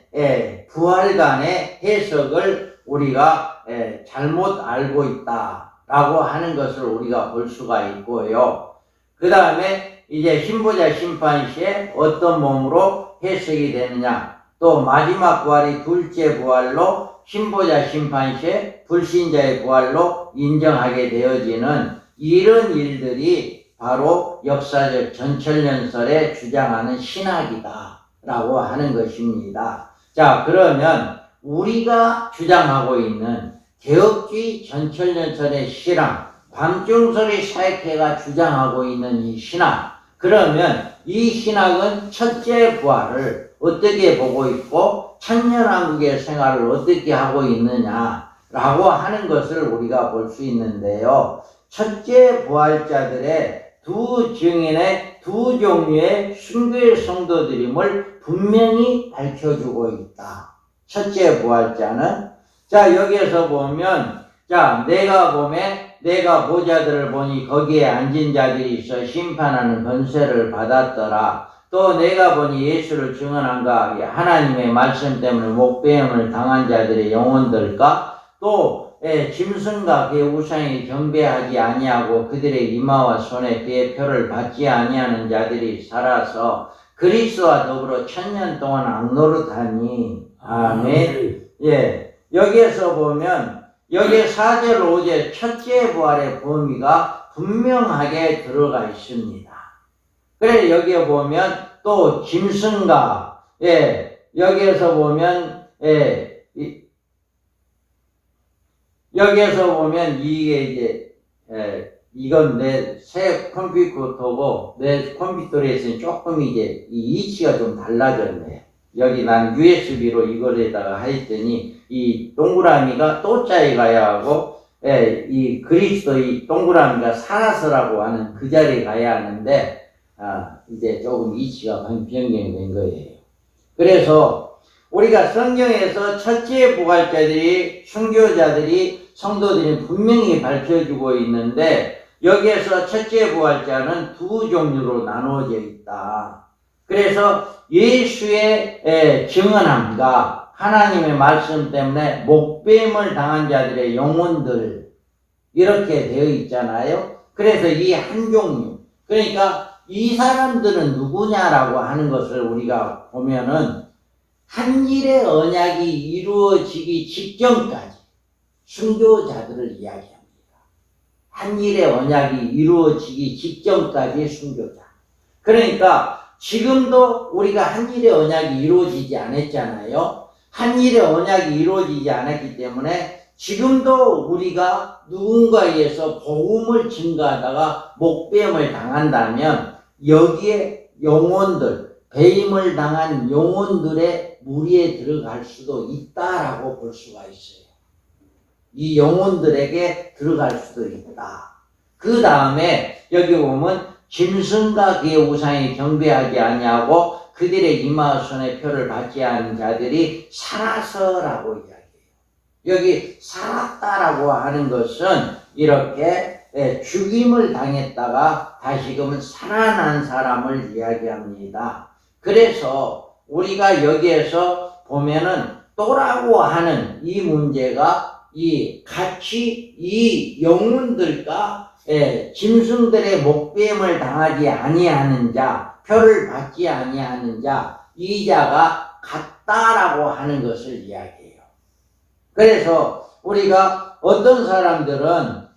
부활간의 해석을 우리가 잘못 알고 있다라고 하는 것을 우리가 볼 수가 있고요. 그 다음에 이제 신보자 심판 시에 어떤 몸으로 해석이 되느냐, 또 마지막 부활이 둘째 부활로 신보자 심판 시에 불신자의 부활로 인정하게 되어지는 이런 일들이 바로 역사적 전천연설에 주장하는 신학이다 라고 하는 것입니다. 자, 그러면 우리가 주장하고 있는 개혁주의 전천연설의 신앙, 밤중소리 사역회가 주장하고 있는 이 신학, 그러면 이 신학은 첫째 부활을 어떻게 보고 있고 천년왕국의 생활을 어떻게 하고 있느냐라고 하는 것을 우리가 볼 수 있는데요. 첫째 부활자들의 두 증인의 두 종류의 순교의 성도들임을 분명히 밝혀주고 있다. 첫째 부활자는, 자, 여기에서 보면, 자, 내가 보자들을 보니 거기에 앉은 자들이 있어 심판하는 권세를 받았더라. 또 내가 보니 예수를 증언한가 하나님의 말씀 때문에 목배임을 당한 자들의 영혼들과 또 짐승과 그의 우상에 경배하지 아니하고 그들의 이마와 손에 그의 표를 받지 아니하는 자들이 살아서 그리스도와 더불어 천년 동안 악노릇하니. 아멘. 여기에서 보면 여기에 4절 5절 첫째 부활의 범위가 분명하게 들어가 있습니다. 그래 여기에 보면 또 짐승과 여기에서 보면, 여기에서 보면 이게 이제, 이건 내 새 컴퓨터고, 내 컴퓨터에서는 조금 이제 이 위치가 좀 달라졌네요. 여기 난 USB로 이거에다가 했더니, 이 동그라미가 또자에 가야 하고, 이 그리스도 이 동그라미가 살아서라고 하는 그 자리에 가야 하는데, 이제 조금 위치가 변경된 거예요. 그래서 우리가 성경에서 첫째 부활자들이, 순교자들이, 성도들이 분명히 밝혀주고 있는데, 여기에서 첫째 부활자는 두 종류로 나누어져 있다. 그래서 예수의 증언함과 하나님의 말씀 때문에 목뱀을 당한 자들의 영혼들, 이렇게 되어 있잖아요. 그래서 이 한 종류, 그러니까 이 사람들은 누구냐라고 하는 것을 우리가 보면은 한 일의 언약이 이루어지기 직전까지 순교자들을 이야기합니다. 한 일의 언약이 이루어지기 직전까지 순교자. 그러니까 지금도 우리가 한 일의 언약이 이루어지지 않았잖아요. 한 일의 언약이 이루어지지 않았기 때문에 지금도 우리가 누군가에 의해서 복음을 증거하다가 목뱀을 당한다면 여기에 영혼들, 배임을 당한 영혼들의 무리에 들어갈 수도 있다라고 볼 수가 있어요. 이 영혼들에게 들어갈 수도 있다. 그 다음에 여기 보면 짐승과 그의 우상이 경배하지 아니하고 그들의 이마 손에 표를 받지 않은 자들이 살아서라고 이야기해요. 여기 살았다라고 하는 것은 이렇게 죽임을 당했다가 다시금 살아난 사람을 이야기합니다. 그래서 우리가 여기에서 보면은 또라고 하는 이 문제가 같이 이 영혼들과 짐승들의 목뱀을 당하지 아니하는 자, 표를 받지 아니하는 자, 이 자가 같다라고 하는 것을 이야기해요. 그래서 우리가 어떤 사람들은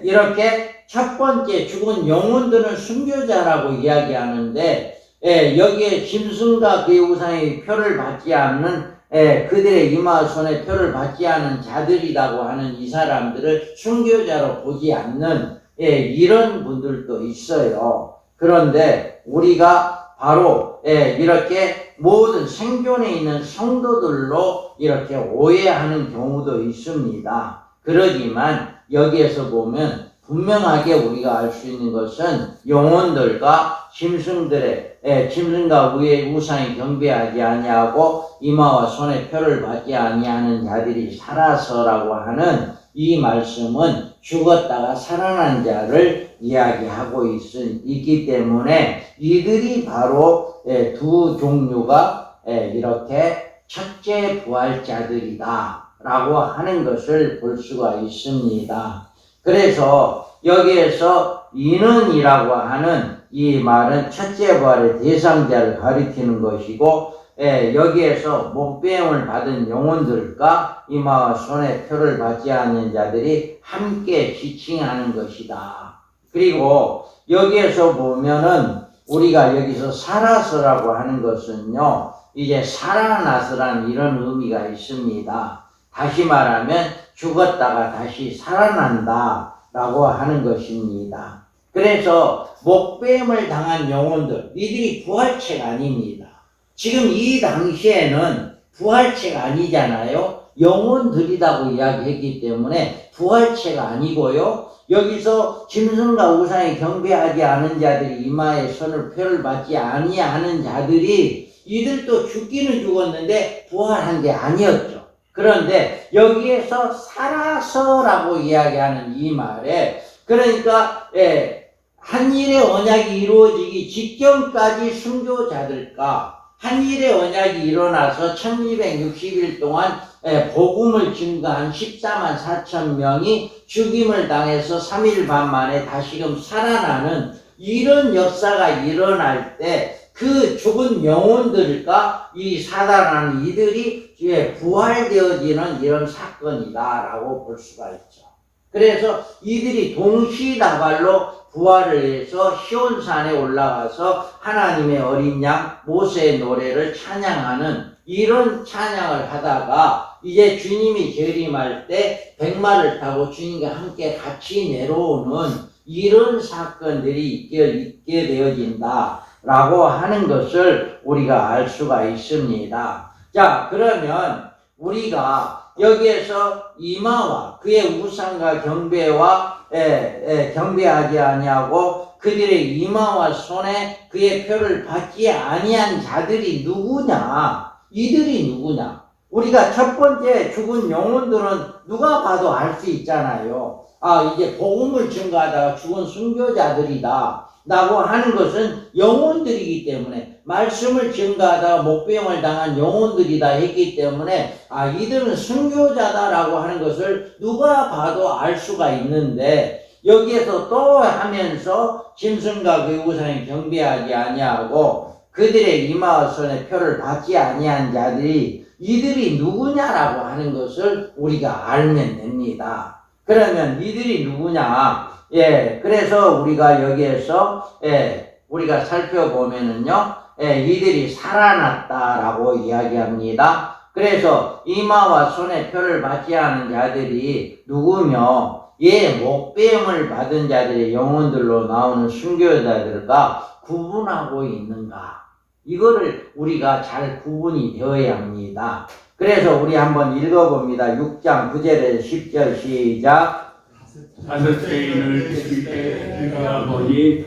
이렇게 첫 번째 죽은 영혼들은 순교자라고 이야기하는데 여기에 짐승과 그의 우상의 표를 받지 않는 그들의 이마 손에 표를 받지 않은 자들이라고 하는 이 사람들을 순교자로 보지 않는 이런 분들도 있어요. 그런데 우리가 바로 이렇게 모든 생존에 있는 성도들로 이렇게 오해하는 경우도 있습니다. 그러지만 여기에서 보면 분명하게 우리가 알 수 있는 것은 영혼들과 짐승과 위의 우상이 경배하지 아니하고 이마와 손에 표를 받지 아니하는 자들이 살아서라고 하는 이 말씀은 죽었다가 살아난 자를 이야기하고 있기 때문에 이들이 바로 두 종류가 이렇게 첫째 부활자들이다 라고 하는 것을 볼 수가 있습니다. 그래서 여기에서 인은이라고 하는 이 말은 첫째 부활의 대상자를 가리키는 것이고 여기에서 목배임을 받은 영혼들과 이마와 손에 표를 받지 않는 자들이 함께 지칭하는 것이다. 그리고 여기에서 보면은 우리가 여기서 살아서라고 하는 것은요, 이제 살아나서라는 이런 의미가 있습니다. 다시 말하면 죽었다가 다시 살아난다 라고 하는 것입니다. 그래서 목배임을 당한 영혼들, 이들이 부활체가 아닙니다. 지금 이 당시에는 부활체가 아니잖아요. 영혼들이라고 이야기했기 때문에 부활체가 아니고요. 여기서 짐승과 우상이 경배하지 않은 자들이 이마에 손을 표를 받지 아니하는 자들이 이들도 죽기는 죽었는데 부활한 게 아니었죠. 그런데 여기에서 살아서라고 이야기하는 이 말에 그러니까 한 일의 언약이 이루어지기 직전까지 순교자들과 한 일의 언약이 일어나서 1260일 동안 복음을 증거한 14만 4천 명이 죽임을 당해서 3일 반 만에 다시금 살아나는 이런 역사가 일어날 때 그 죽은 영혼들과 이 살아나는 이들이 부활되어지는 이런 사건이다라고 볼 수가 있죠. 그래서 이들이 동시다발로 부활을 해서 시온산에 올라가서 하나님의 어린 양 모세의 노래를 찬양하는 이런 찬양을 하다가 이제 주님이 재림할 때 백마를 타고 주님과 함께 같이 내려오는 이런 사건들이 있게 되어진다라고 하는 것을 우리가 알 수가 있습니다. 자, 그러면 우리가 여기에서 이마와 그의 우상과 경배하지 아니하고 그들의 이마와 손에 그의 표를 받지 아니한 자들이 누구냐? 이들이 누구냐? 우리가 첫 번째 죽은 영혼들은 누가 봐도 알 수 있잖아요. 아, 이제 복음을 증거하다가 죽은 순교자들이다 라고 하는 것은 영혼들이기 때문에, 말씀을 증거하다가 목배임을 당한 영혼들이다 했기 때문에 아, 이들은 순교자다라고 하는 것을 누가 봐도 알 수가 있는데, 여기에서 또 하면서 짐승과 그의 우상에 경배하지 아니하고 그들의 이마와 손에 표를 받지 아니한 자들이 이들이 누구냐라고 하는 것을 우리가 알면 됩니다. 그러면 이들이 누구냐? 예, 그래서 우리가 여기에서 우리가 살펴보면은요, 이들이 살아났다라고 이야기합니다. 그래서 이마와 손에 표를 받지 않은 자들이 누구며, 목배임을 받은 자들의 영혼들로 나오는 순교자들과 구분하고 있는가? 이거를 우리가 잘 구분이 되어야 합니다. 그래서 우리 한번 읽어봅니다. 6장 9절에서 10절 시작. 다섯 죄인을 죽일 때 그가 보니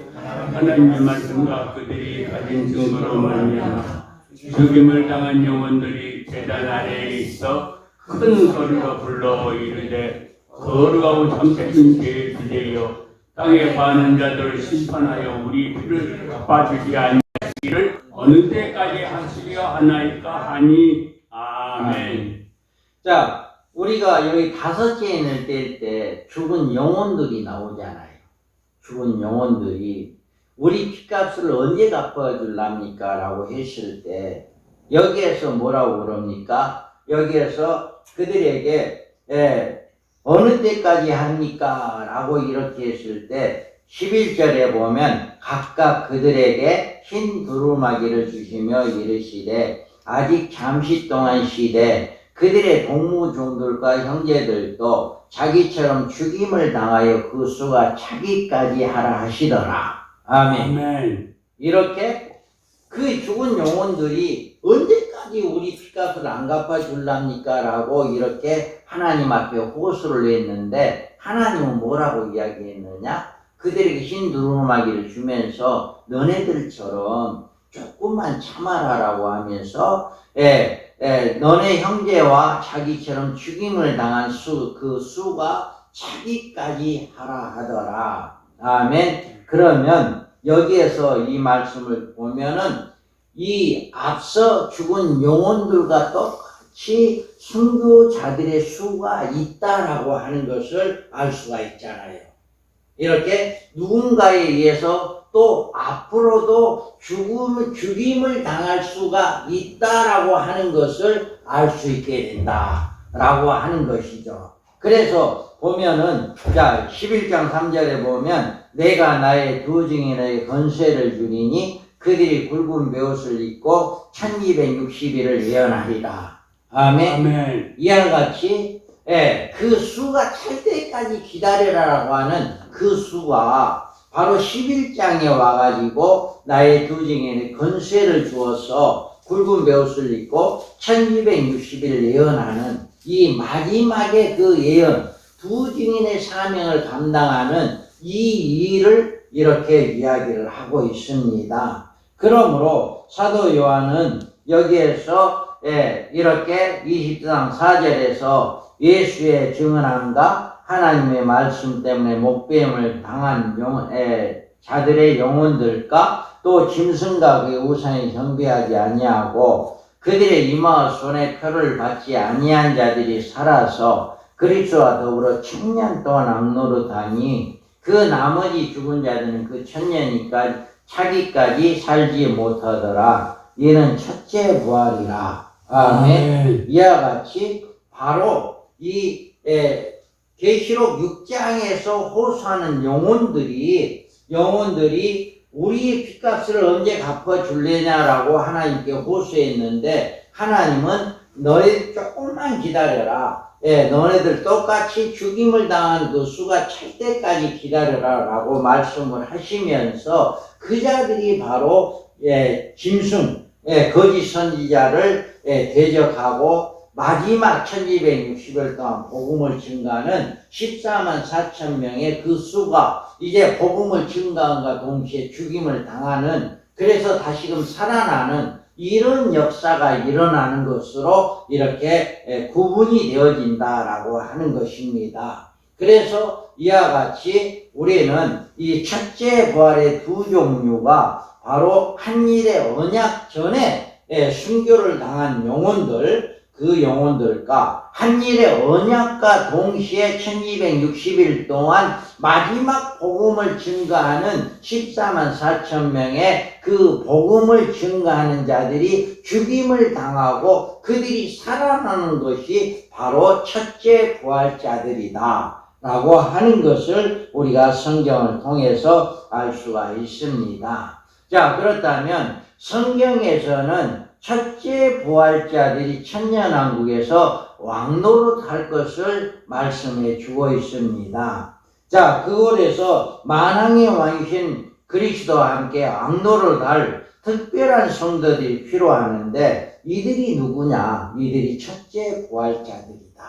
하나님의 말씀과 그들이 가진 증거로 말미암아 죽임을 당한 영혼들이 제단 아래에 있어 큰 소리로 불러 이르되 거룩하고 참되신 죄의 주제여 땅에 관한 자들을 심판하여 우리 피를 갚아주지 아니하시기를 어느 때까지 하시려 하나이까 하니. 아멘. 자, 우리가 여기 다섯 죄인을 뗄 때 죽은 영혼들이 나오잖아요. 죽은 영혼들이 우리 피값을 언제 갚아줄랍니까? 라고 했을 때 여기에서 뭐라고 그럽니까? 여기에서 그들에게 어느 때까지 합니까? 라고 이렇게 했을 때 11절에 보면 각각 그들에게 흰 두루마기를 주시며 이르시되 아직 잠시 동안 쉬되 그들의 동무종들과 형제들도 자기처럼 죽임을 당하여 그 수가 차기까지 하라 하시더라. 아멘. 아멘. 이렇게 그 죽은 영혼들이 언제까지 우리 피값을 안 갚아줄랍니까? 라고 이렇게 하나님 앞에 호소를 했는데, 하나님은 뭐라고 이야기했느냐? 그들에게 흰 두루마기를 주면서 너네들처럼 조금만 참아라라고 하면서 너네 형제와 자기처럼 죽임을 당한 그 수가 차기까지 하라 하더라. 아멘. 그러면 여기에서 이 말씀을 보면은 이 앞서 죽은 영혼들과 똑같이 순교자들의 수가 있다라고 하는 것을 알 수가 있잖아요. 이렇게 누군가에 의해서 또 앞으로도 죽임을 당할 수가 있다라고 하는 것을 알 수 있게 된다라고 하는 것이죠. 그래서 보면은, 자, 11장 3절에 보면, 내가 나의 두 증인에게 권세를 주리니 그들이 굵은 베옷을 입고 1260일을 예언하리라. 아멘. 아멘. 이와 같이 그 수가 찰 때까지 기다리라라고 하는 그 수가 바로 11장에 와가지고 나의 두 증인에게 권세를 주어서 굵은 베옷을 입고 1260일 예언하는 이 마지막에 그 예언, 두 증인의 사명을 감당하는 이 일을 이렇게 이야기를 하고 있습니다. 그러므로 사도 요한은 여기에서 이렇게 20장 4절에서 예수의 증언함과 하나님의 말씀 때문에 목배임을 당한 자들의 영혼들과 또 짐승과 그의 우상에 경배하지 아니하고 그들의 이마와 손에 표를 받지 아니한 자들이 살아서 그리스도와 더불어 1000년 동안 악노릇하니 그 나머지 죽은 자들은 그 1000년이까지 차기까지 살지 못하더라. 이는 첫째 부활이라. 아멘. 이와 같이 바로 이 계시록 6장에서 호소하는 영혼들이 우리의 핏값을 언제 갚아줄래냐라고 하나님께 호소했는데 하나님은 너희 조금만 기다려라. 예, 너네들 똑같이 죽임을 당한 그 수가 찰 때까지 기다려라 라고 말씀을 하시면서 그 자들이 바로 짐승, 거짓 선지자를 대적하고 마지막 1260일 동안 복음을 증가하는 14만 4천 명의 그 수가 이제 복음을 증가함과 동시에 죽임을 당하는, 그래서 다시금 살아나는 이런 역사가 일어나는 것으로 이렇게 구분이 되어진다라고 하는 것입니다. 그래서 이와 같이 우리는 이 첫째 부활의 두 종류가 바로 한일의 언약 전에 순교를 당한 영혼들, 그 영혼들과 한일의 언약과 동시에 1260일 동안 마지막 복음을 증가하는 14만 4천 명의 그 복음을 증가하는 자들이 죽임을 당하고 그들이 살아나는 것이 바로 첫째 부활자들이다 라고 하는 것을 우리가 성경을 통해서 알 수가 있습니다. 자, 그렇다면 성경에서는 첫째 부활자들이 천년왕국에서 왕노릇 할 것을 말씀해 주고 있습니다. 자, 그곳에서 만왕의 왕이신 그리스도와 함께 왕노릇 할 특별한 성도들이 필요하는데 이들이 누구냐? 이들이 첫째 부활자들이다.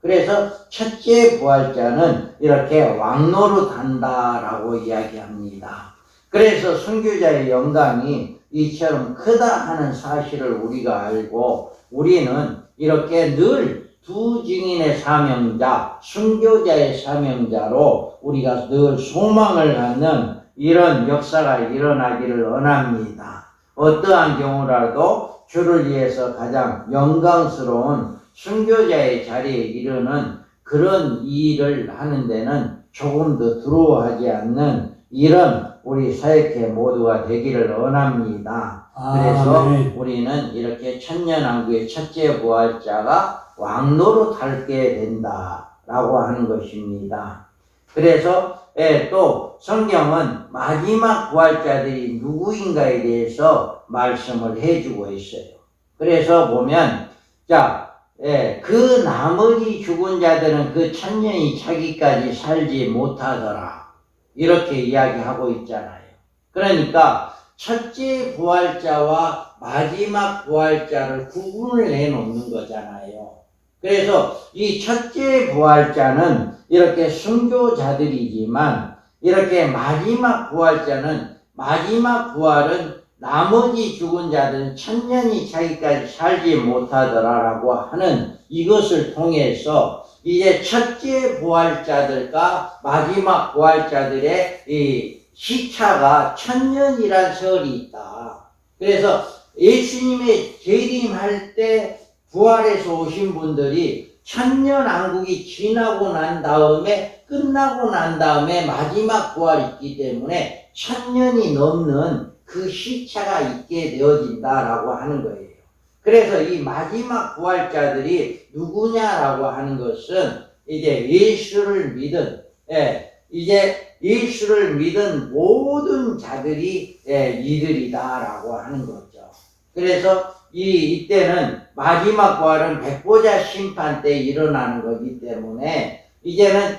그래서 첫째 부활자는 이렇게 왕노릇 한다라고 이야기합니다. 그래서 선교자의 영광이 이처럼 크다 하는 사실을 우리가 알고 우리는 이렇게 늘 두 증인의 사명자, 순교자의 사명자로 우리가 늘 소망을 갖는 이런 역사가 일어나기를 원합니다. 어떠한 경우라도 주를 위해서 가장 영광스러운 순교자의 자리에 이르는 그런 일을 하는 데는 조금도 두려워하지 않는 이런 우리 사역회 모두가 되기를 원합니다. 그래서 우리는 이렇게 천년왕국의 첫째 부활자가 왕노릇 하게 된다라고 하는 것입니다. 그래서 또 성경은 마지막 부활자들이 누구인가에 대해서 말씀을 해주고 있어요. 그래서 보면 그 나머지 죽은 자들은 그 천년이 차기까지 살지 못하더라. 이렇게 이야기하고 있잖아요. 그러니까 첫째 부활자와 마지막 부활자를 구분을 해놓는 거잖아요. 그래서 이 첫째 부활자는 이렇게 순교자들이지만 이렇게 마지막 부활자는 마지막 부활은 나머지 죽은 자들은 천년이 차기까지 살지 못하더라라고 하는 이것을 통해서 이제 첫째 부활자들과 마지막 부활자들의 이 시차가 천년이란 설이 있다. 그래서 예수님의 재림할 때 부활해서 오신 분들이 천년왕국이 지나고 난 다음에 끝나고 난 다음에 마지막 부활이 있기 때문에 천년이 넘는 그 시차가 있게 되어진다라고 하는 거예요. 그래서 이 마지막 부활자들이 누구냐라고 하는 것은 이제 예수를 믿은, 이제 예수를 믿은 모든 자들이 이들이다라고 하는 거죠. 그래서 이때는 마지막 부활은 백보자 심판 때 일어나는 거기 때문에 이제는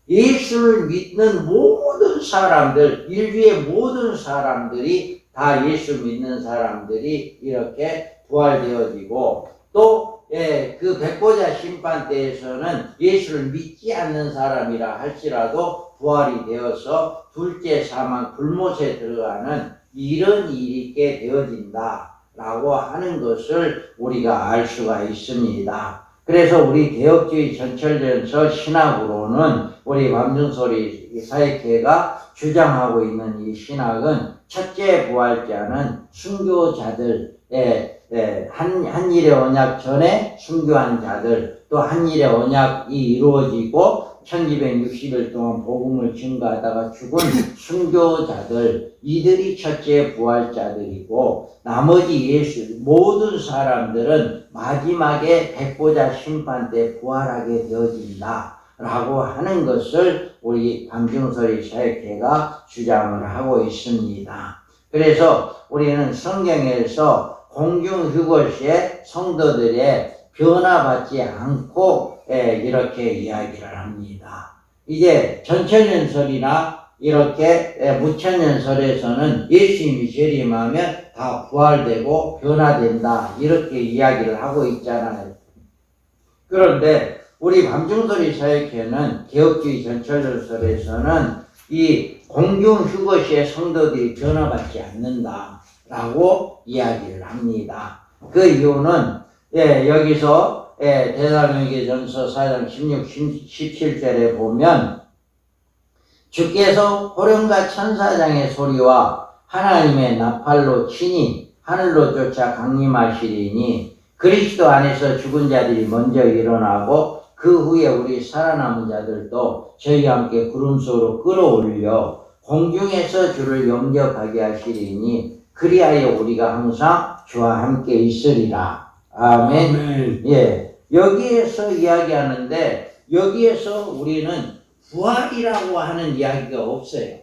예수를 믿는 모든 사람들, 인류의 모든 사람들이 다 예수 믿는 사람들이 이렇게 부활되어지고 또 그 백보자 심판 때에서는 예수를 믿지 않는 사람이라 할지라도 부활이 되어서 둘째 사망 불못에 들어가는 이런 일이 있게 되어진다라고 하는 것을 우리가 알 수가 있습니다. 그래서 우리 개혁주의 전철전서 신학으로는 우리 밤중소리 사역회가 주장하고 있는 이 신학은 첫째 부활자는 순교자들의 한일의 언약 전에 순교한 자들, 또 한일의 언약이 이루어지고 1260일 동안 복음을 증거하다가 죽은 순교자들, 이들이 첫째 부활자들이고 나머지 모든 사람들은 마지막에 백보자 심판 때 부활하게 되어진다 라고 하는 것을 우리 우리 밤중소리 사역회가 주장을 하고 있습니다. 그래서 우리는 성경에서 공중휴거시에 성도들의 변화받지 않고 이렇게 이야기를 합니다. 이제 전천년설이나 이렇게 무천년설에서는 예수님이 재림하면 다 부활되고 변화된다 이렇게 이야기를 하고 있잖아요. 그런데 우리 밤중소리 사역회는 개혁주의 전천년설에서는 이 공중휴거시에 성도들이 변화받지 않는다라고 이야기를 합니다. 그 이유는 여기서 데살로니가전서 4장 16, 17절에 보면 주께서 호령과 천사장의 소리와 하나님의 나팔로 친히 하늘로 쫓아 강림하시리니 그리스도 안에서 죽은 자들이 먼저 일어나고 그 후에 우리 살아남은 자들도 저희와 함께 구름 속으로 끌어올려 공중에서 주를 영접하게 하시리니 그리하여 우리가 항상 주와 함께 있으리라. 아멘. 아멘. 예, 여기에서 이야기하는데 여기에서 우리는 부활이라고 하는 이야기가 없어요.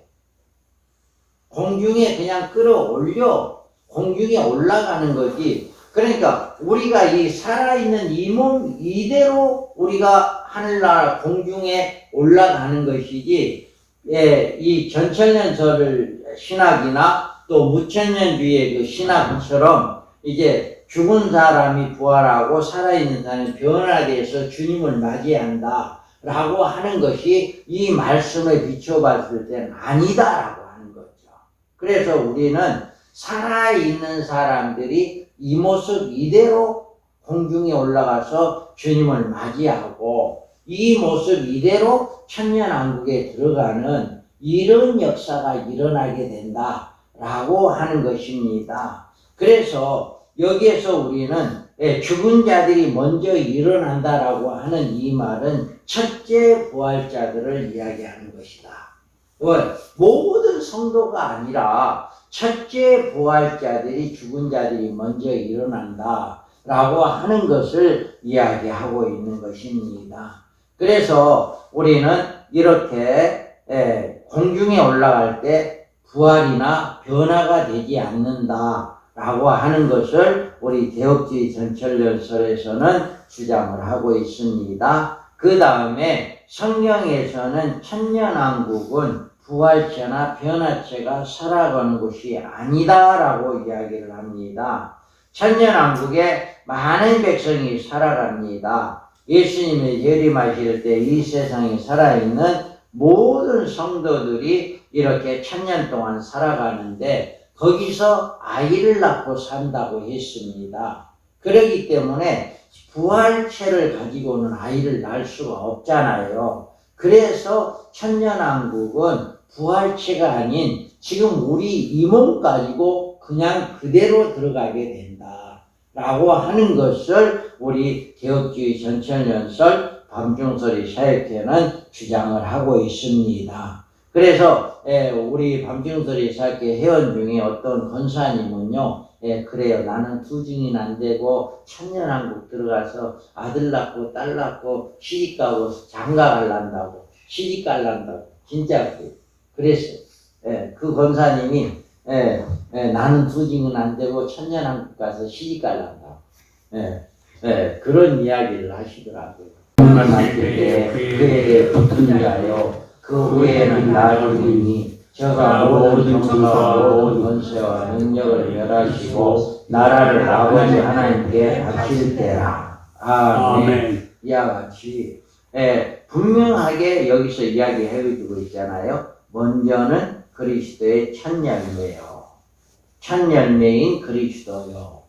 공중에 그냥 끌어올려 공중에 올라가는 거지. 그러니까 우리가 이 살아있는 이 몸 이대로 우리가 하늘나라 공중에 올라가는 것이지, 이 전천년설 신학이나 또 무천년주의 그 신학처럼 이제 죽은 사람이 부활하고 살아있는 사람이 변화돼서 주님을 맞이한다 라고 하는 것이 이 말씀에 비춰봤을 때는 아니다라고 하는 거죠. 그래서 우리는 살아있는 사람들이 이 모습 이대로 공중에 올라가서 주님을 맞이하고 이 모습 이대로 천년왕국에 들어가는 이런 역사가 일어나게 된다라고 하는 것입니다. 그래서 여기에서 우리는 죽은 자들이 먼저 일어난다라고 하는 이 말은 첫째 부활자들을 이야기하는 것이다. 모든 성도가 아니라 첫째 부활자들이 죽은 자들이 먼저 일어난다라고 하는 것을 이야기하고 있는 것입니다. 그래서 우리는 이렇게 공중에 올라갈 때 부활이나 변화가 되지 않는다라고 하는 것을 우리 개혁주의 전천년설에서는 주장을 하고 있습니다. 그 다음에 성경에서는 천년왕국은 부활체나 변화체가 살아가는 곳이 아니다라고 이야기를 합니다. 천년왕국에 많은 백성이 살아갑니다. 예수님이 재림하실 때 이 세상에 살아있는 모든 성도들이 이렇게 천년 동안 살아가는데 거기서 아이를 낳고 산다고 했습니다. 그렇기 때문에 부활체를 가지고는 아이를 낳을 수가 없잖아요. 그래서 천년왕국은 부활체가 아닌 지금 우리 이 몸 가지고 그냥 그대로 들어가게 된다라고 하는 것을 우리 개혁주의 전천년설 밤중소리 사역회는 주장을 하고 있습니다. 그래서 우리 밤중소리 사역회 회원 중에 어떤 권사님은요, 그래요. 나는 두 증인 안 되고 천년왕국 들어가서 아들 낳고 딸 낳고 시집가고 장가 갈란다고 시집 갈란다고 진짜 그랬어요. 그 권사님이 나는 두 증인 안 되고 천년왕국 가서 시집 갈란다고 그런 이야기를 하시더라고요. 그에게 붙은 자요 그 후에는 나주리니 저가 모든 정과 모든 권세와 능력을 멸하시고 나라를 아버지 하나님께 바칠 때라. 아멘. 이와 같이 분명하게 여기서 이야기해주고 있잖아요. 먼저는 그리스도의 첫 열매요. 첫 열매인 그리스도요.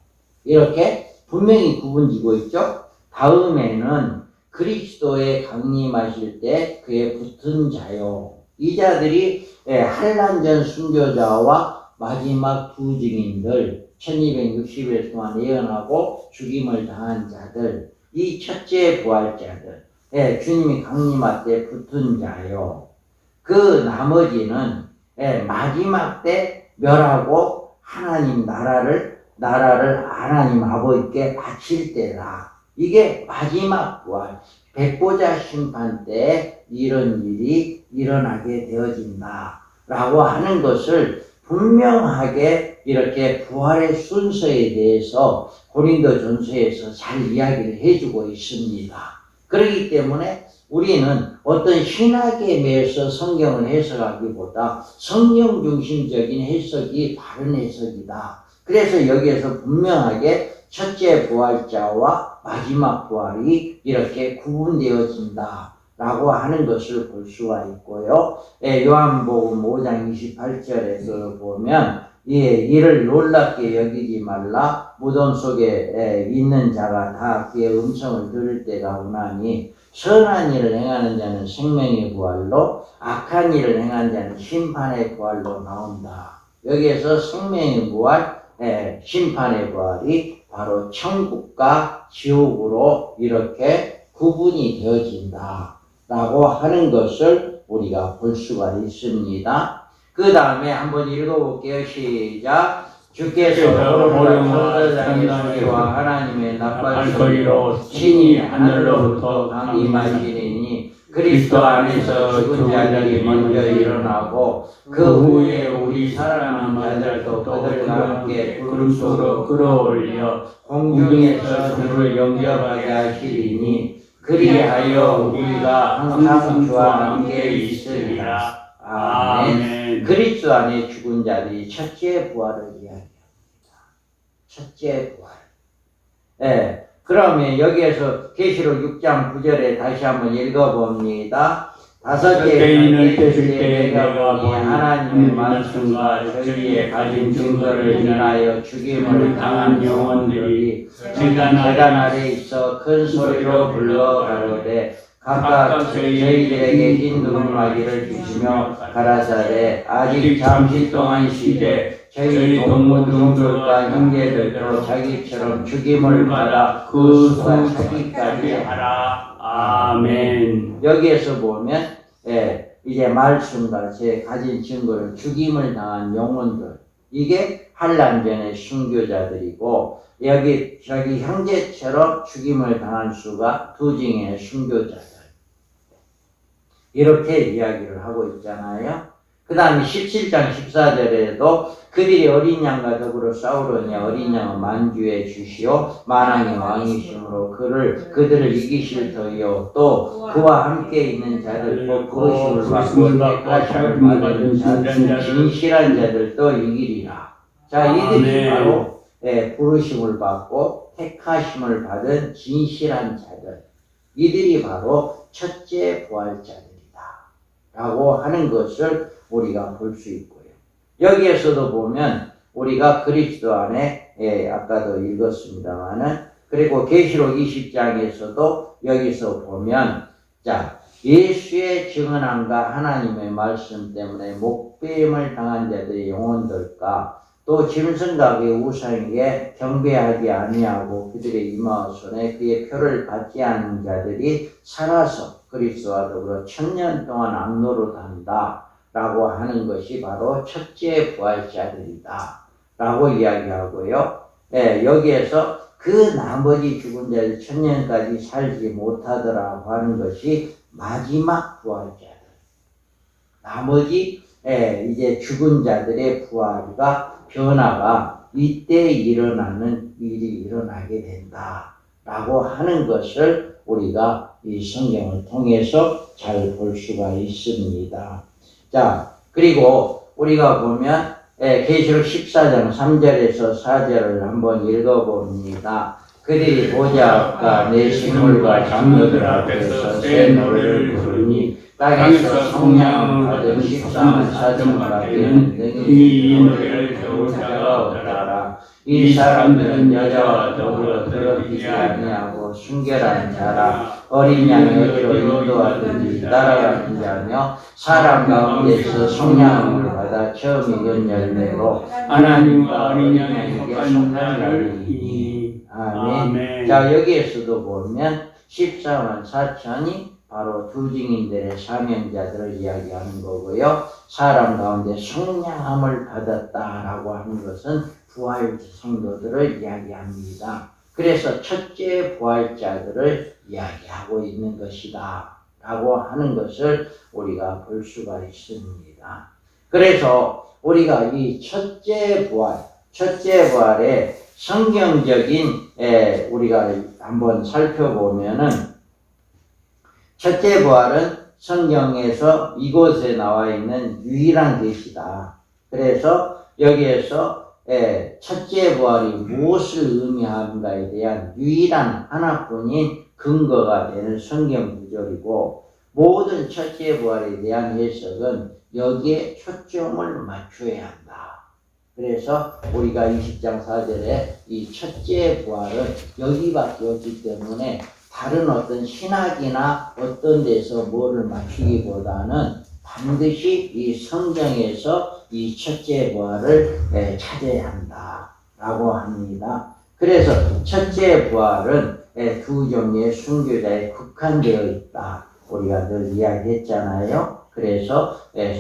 이렇게 분명히 구분지고 있죠. 다음에는 그리스도에 강림하실 때 그에 붙은 자요. 이 자들이 한란전 순교자와 마지막 두 증인들 1260일 동안 예언하고 죽임을 당한 자들, 이 첫째 부활자들, 주님이 강림할 때 붙은 자요. 그 나머지는 마지막 때 멸하고 하나님 나라를 하나님 아버지께 바칠 때라. 이게 마지막 부활. 백보자 심판 때 이런 일이 일어나게 되어진다 라고 하는 것을 분명하게 이렇게 부활의 순서에 대해서 고린도전서에서 잘 이야기를 해주고 있습니다. 그렇기 때문에 우리는 어떤 신학에 매여서 성경을 해석하기보다 성경 중심적인 해석이 바른 해석이다. 그래서 여기에서 분명하게 첫째 부활자와 마지막 부활이 이렇게 구분되어진다 라고 하는 것을 볼 수가 있고요. 요한복음 5장 28절에서 보면 이를 놀랍게 여기지 말라. 무덤 속에 있는 자가 다 그의 음성을 들을 때가 오나니 선한 일을 행하는 자는 생명의 부활로 악한 일을 행하는 자는 심판의 부활로 나온다. 여기에서 생명의 부활, 심판의 부활이 바로 천국과 지옥으로 이렇게 구분이 되어진다 라고 하는 것을 우리가 볼 수가 있습니다. 그 다음에 한번 읽어볼게요. 시작. 주께서 보령과 장장이와 하나님의 나팔 소리로 신이 하늘로부터 강림하시리니 그리스도 안에서 죽은 자들이 먼저 일어나고 그 후에 우리 살아남은 자들도 그들과 함께 구름 속으로 끌어올려 공중에서 주를 영접하게 하시리니 그리하여 우리가 항상 주와 함께 있으리라. 아멘. 그리스도 안에 죽은 자들이 첫째 부활을 이야기합니다. 첫째 부활. 그러면 여기에서 계시록 6장 9절에 다시 한번 읽어봅니다. 다섯째 인을 떼실 때 내가 보니 하나님의 말씀과 저희의 가진 증거를 인하여 죽임을 당한 영혼들이 재단 아래 있어 큰 소리로 불러 가로되 각각 저희들에게 흰 두루마기를 주시며 가라사대 아직 잠시 동안 쉬되 저희 동무들과 형제들도 자기처럼 죽임을 받아 그 수가 차기까지 하라. 아멘. 여기에서 보면 이제 말씀과 제 가진 증거를 죽임을 당한 영혼들, 이게 환난전의 순교자들이고 여기 자기 형제처럼 죽임을 당한 수가 두 증의 순교자들, 이렇게 이야기를 하고 있잖아요. 그 다음에 17장 14절에도 그들이 어린 양과 더불어 싸우려니 어린 양은 만주에 주시오 만왕의 왕이심으로 그들을 이기실 터이요 또 그와 함께 있는 자들 또 부르심을 받고 택하심을 받은 자들 진실한 자들도 이기리라. 자, 이들이 바로 부르심을 받고 택하심을 받은 진실한 자들, 이들이 바로 첫째 부활자들이다 라고 하는 것을 우리가 볼 수 있고요. 여기에서도 보면 우리가 그리스도 안에 아까도 읽었습니다만은 그리고 계시록 20장에서도 여기서 보면 자 예수의 증언함과 하나님의 말씀 때문에 목배임을 당한 자들의 영혼들과 또 짐승과 그의 우상에게 경배하지 아니하고 그들의 이마 손에 그의 표를 받지 않은 자들이 살아서 그리스도와 더불어 1000년 동안 악노릇한다 라고 하는 것이 바로 첫째 부활자들이다 라고 이야기하고요. 여기에서 그 나머지 죽은 자들 1000년까지 살지 못하더라고 하는 것이 마지막 부활자들, 나머지 이제 죽은 자들의 부활과 변화가 이때 일어나는 일이 일어나게 된다 라고 하는 것을 우리가 이 성경을 통해서 잘 볼 수가 있습니다. 자, 그리고 우리가 보면 계시록 14장 3절에서 4절을 한번 읽어봅니다. 그들이 보좌 앞과 내 생물과 장로들 앞에서 새 노래를 부르니 땅에서 성령을 받은 14만 4천밖에는 능히 이 노래를 배울 자가 없더라. 이 사람들은 여자와 더불어 더럽히지 아니하고 순결한 자라 어린 양의 어디로 인도하든지 따라가는 자며 사람 가운데서 성령을 받아 처음 익은 열매로 하나님과 어린 양에게 속하리니. 아멘. 자, 여기에서도 보면 14만 4천이 바로 두 증인들의 사명자들을 이야기하는 거고요. 사람 가운데 성령함을 받았다라고 하는 것은 부활 성도들을 이야기합니다. 그래서 첫째 부활자들을 이야기하고 있는 것이다 라고 하는 것을 우리가 볼 수가 있습니다. 그래서 우리가 이 첫째 부활의 성경적인 우리가 한번 살펴보면은 첫째 부활은 성경에서 이곳에 나와 있는 유일한 계시다. 그래서 여기에서 첫째 부활이 무엇을 의미하는가에 대한 유일한 하나뿐인 근거가 되는 성경 구절이고, 모든 첫째 부활에 대한 해석은 여기에 초점을 맞춰야 한다. 그래서 우리가 20장 4절에 이 첫째 부활은 여기밖에 없기 때문에 다른 어떤 신학이나 어떤 데서 뭐를 맞추기보다는 반드시 이 성경에서 이 첫째 부활을 찾아야 한다라고 합니다. 그래서 첫째 부활은 두 종류의 순교자에 국한되어 있다. 우리가 늘 이야기했잖아요. 그래서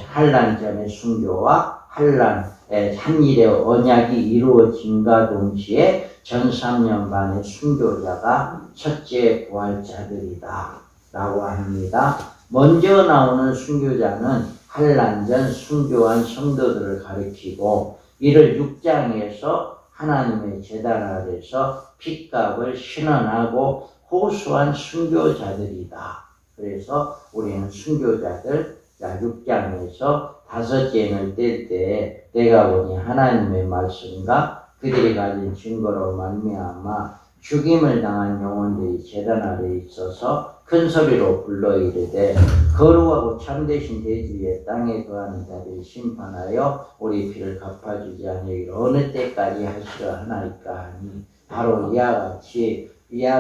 환난 전의 순교와 한일의 언약이 이루어짐과 동시에 전 3년 반의 순교자가 첫째 부활자들이다 라고 합니다. 먼저 나오는 순교자는 환난 전 순교한 성도들을 가리키고, 이를 6장에서 하나님의 제단 아래서 핏값을 신원하고 호소한 순교자들이다. 그래서 우리는 순교자들 6장에서 5째를 뗄 때 내가 보니 하나님의 말씀과 그들이 가진 증거로 말미암아 죽임을 당한 영혼들이 제단 아래에 있어서 큰 소리로 불러 이르되 거룩하고 참되신 대주의 땅에 거하는 자들을 심판하여 우리 피를 갚아주지 아니하기를 어느 때까지 하시려 하나이까 하니, 바로 이와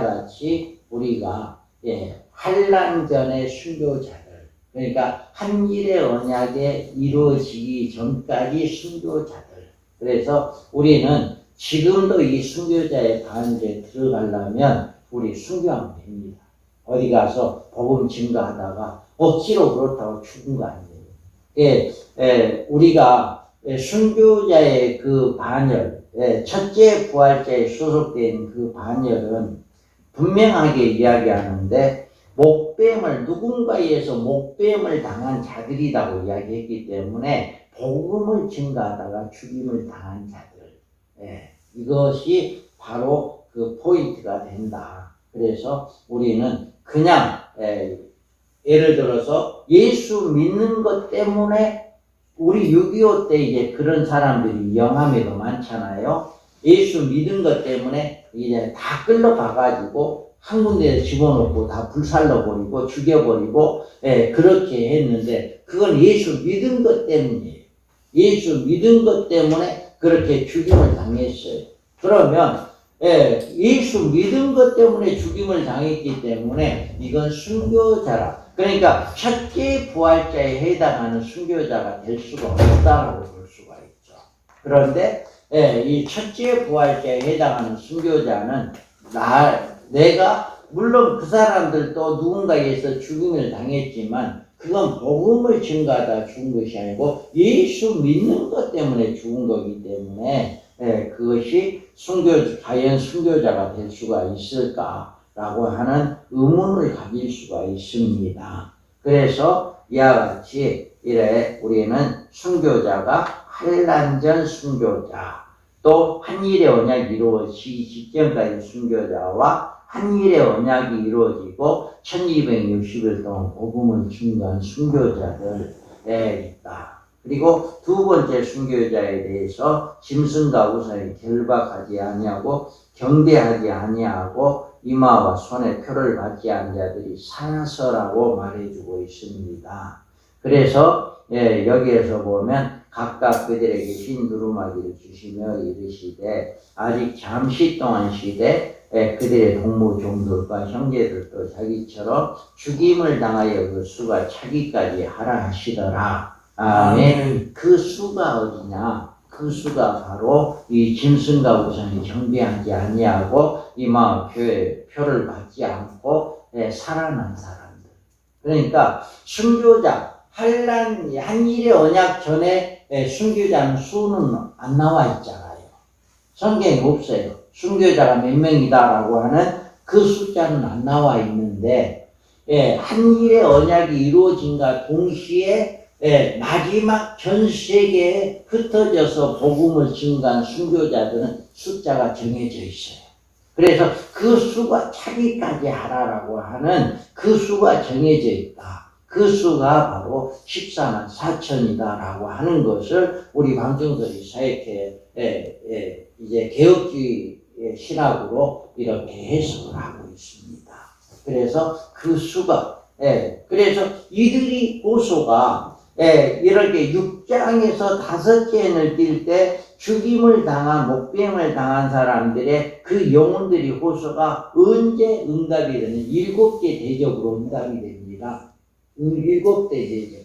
같이 우리가 환난 전의 순교자들, 그러니까 한일의 언약에 이루어지기 전까지 순교자들. 그래서 우리는 지금도 이 순교자의 반열에 들어가려면 우리 순교하면 됩니다. 어디 가서 복음 증거하다가 억지로 그렇다고 죽은 거 아니에요. 우리가 순교자의 그 반열, 첫째 부활자에 소속된 그 반열은 분명하게 이야기하는데, 누군가에 의해서 목뱀을 당한 자들이라고 이야기했기 때문에 복음을 증거하다가 죽임을 당한 자들, 이것이 바로 그 포인트가 된다. 그래서 우리는 그냥 예를 들어서 예수 믿는 것 때문에, 우리 6.25 때 이제 그런 사람들이 영암에도 많잖아요. 예수 믿은 것 때문에 이제 다 끌려가가지고 한 군데에 집어넣고 다 불살라버리고 죽여버리고 그렇게 했는데, 그건 예수 믿은 것 때문이에요. 예수 믿은 것 때문에 그렇게 죽임을 당했어요. 그러면 예수 믿은 것 때문에 죽임을 당했기 때문에 이건 순교자라. 그러니까 첫째 부활자에 해당하는 순교자가 될 수가 없다고 볼 수가 있죠. 그런데 이 첫째 부활자에 해당하는 순교자는 내가 물론 그 사람들도 누군가에서 죽임을 당했지만 그건 복음을 증거하다 죽은 것이 아니고 예수 믿는 것 때문에 죽은 거기 때문에 그것이 과연 순교자가 될 수가 있을까라고 하는 의문을 가질 수가 있습니다. 그래서 이와 같이 우리는 순교자가 환난 전 순교자, 또 한일의 언약이 이루어지기 직전까지 순교자와 한일의 언약이 이루어지고 1260일 동안 복음을 증거한 순교자들에 있다. 그리고 두 번째 순교자에 대해서 짐승과 우상에 결박하지 아니하고 경배하지 아니하고 이마와 손에 표를 받지 않은 자들이 사서라고 말해주고 있습니다. 그래서 여기에서 보면 각각 그들에게 흰 두루마기를 주시며 이르시되 아직 잠시 동안 시되 그들의 동무 종들과 형제들도 자기처럼 죽임을 당하여 그 수가 차기까지 하라 하시더라. 아멘. 그 수가 어디냐? 그 수가 바로 이 짐승과 우상에 경배하지 아니하고 이마 표를 받지 않고 살아난 사람들. 그러니까 순교자, 한일의 언약 전에 순교자는 수는 안 나와 있잖아요. 성경에 없어요. 순교자가 몇 명이다라고 하는 그 숫자는 안 나와 있는데, 한 일의 언약이 이루어진과 동시에 마지막 전 세계에 흩어져서 복음을 증거한 순교자들은 숫자가 정해져 있어요. 그래서 그 수가 차기까지 하라라고 하는 그 수가 정해져 있다. 그 수가 바로 14만 4천이다라고 하는 것을 우리 방정설이 사역회 이제 개혁주의 신학으로 이렇게 해석을 하고 있습니다. 그래서 그 수가 그래서 이들이 호소가 이렇게 6장에서 5째를 뛸 때 죽임을 당한 목뱀을 당한 사람들의 그 영혼들이 호소가 언제 응답이 되는 7개 대접으로 응답이 됩니다. 7대 대접.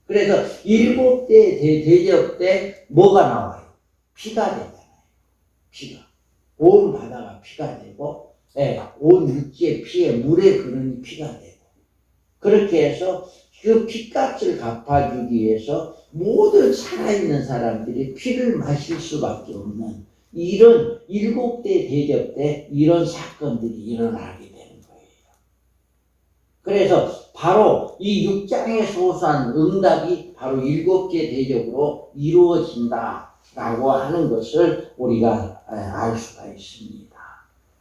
그래서 7대 대접 때 뭐가 나와요? 피가 되잖아요. 피가. 온 바다가 피가 되고, 온 육지의 피에 물에 그르는 피가 되고. 그렇게 해서 그 피값을 갚아주기 위해서 모든 살아있는 사람들이 피를 마실 수밖에 없는 이런 7대 대접 때 이런 사건들이 일어나게 되는 거예요. 그래서 바로 이 6장에서 호소한 응답이 바로 7개 대접으로 이루어진다라고 하는 것을 우리가 알 수가 있습니다.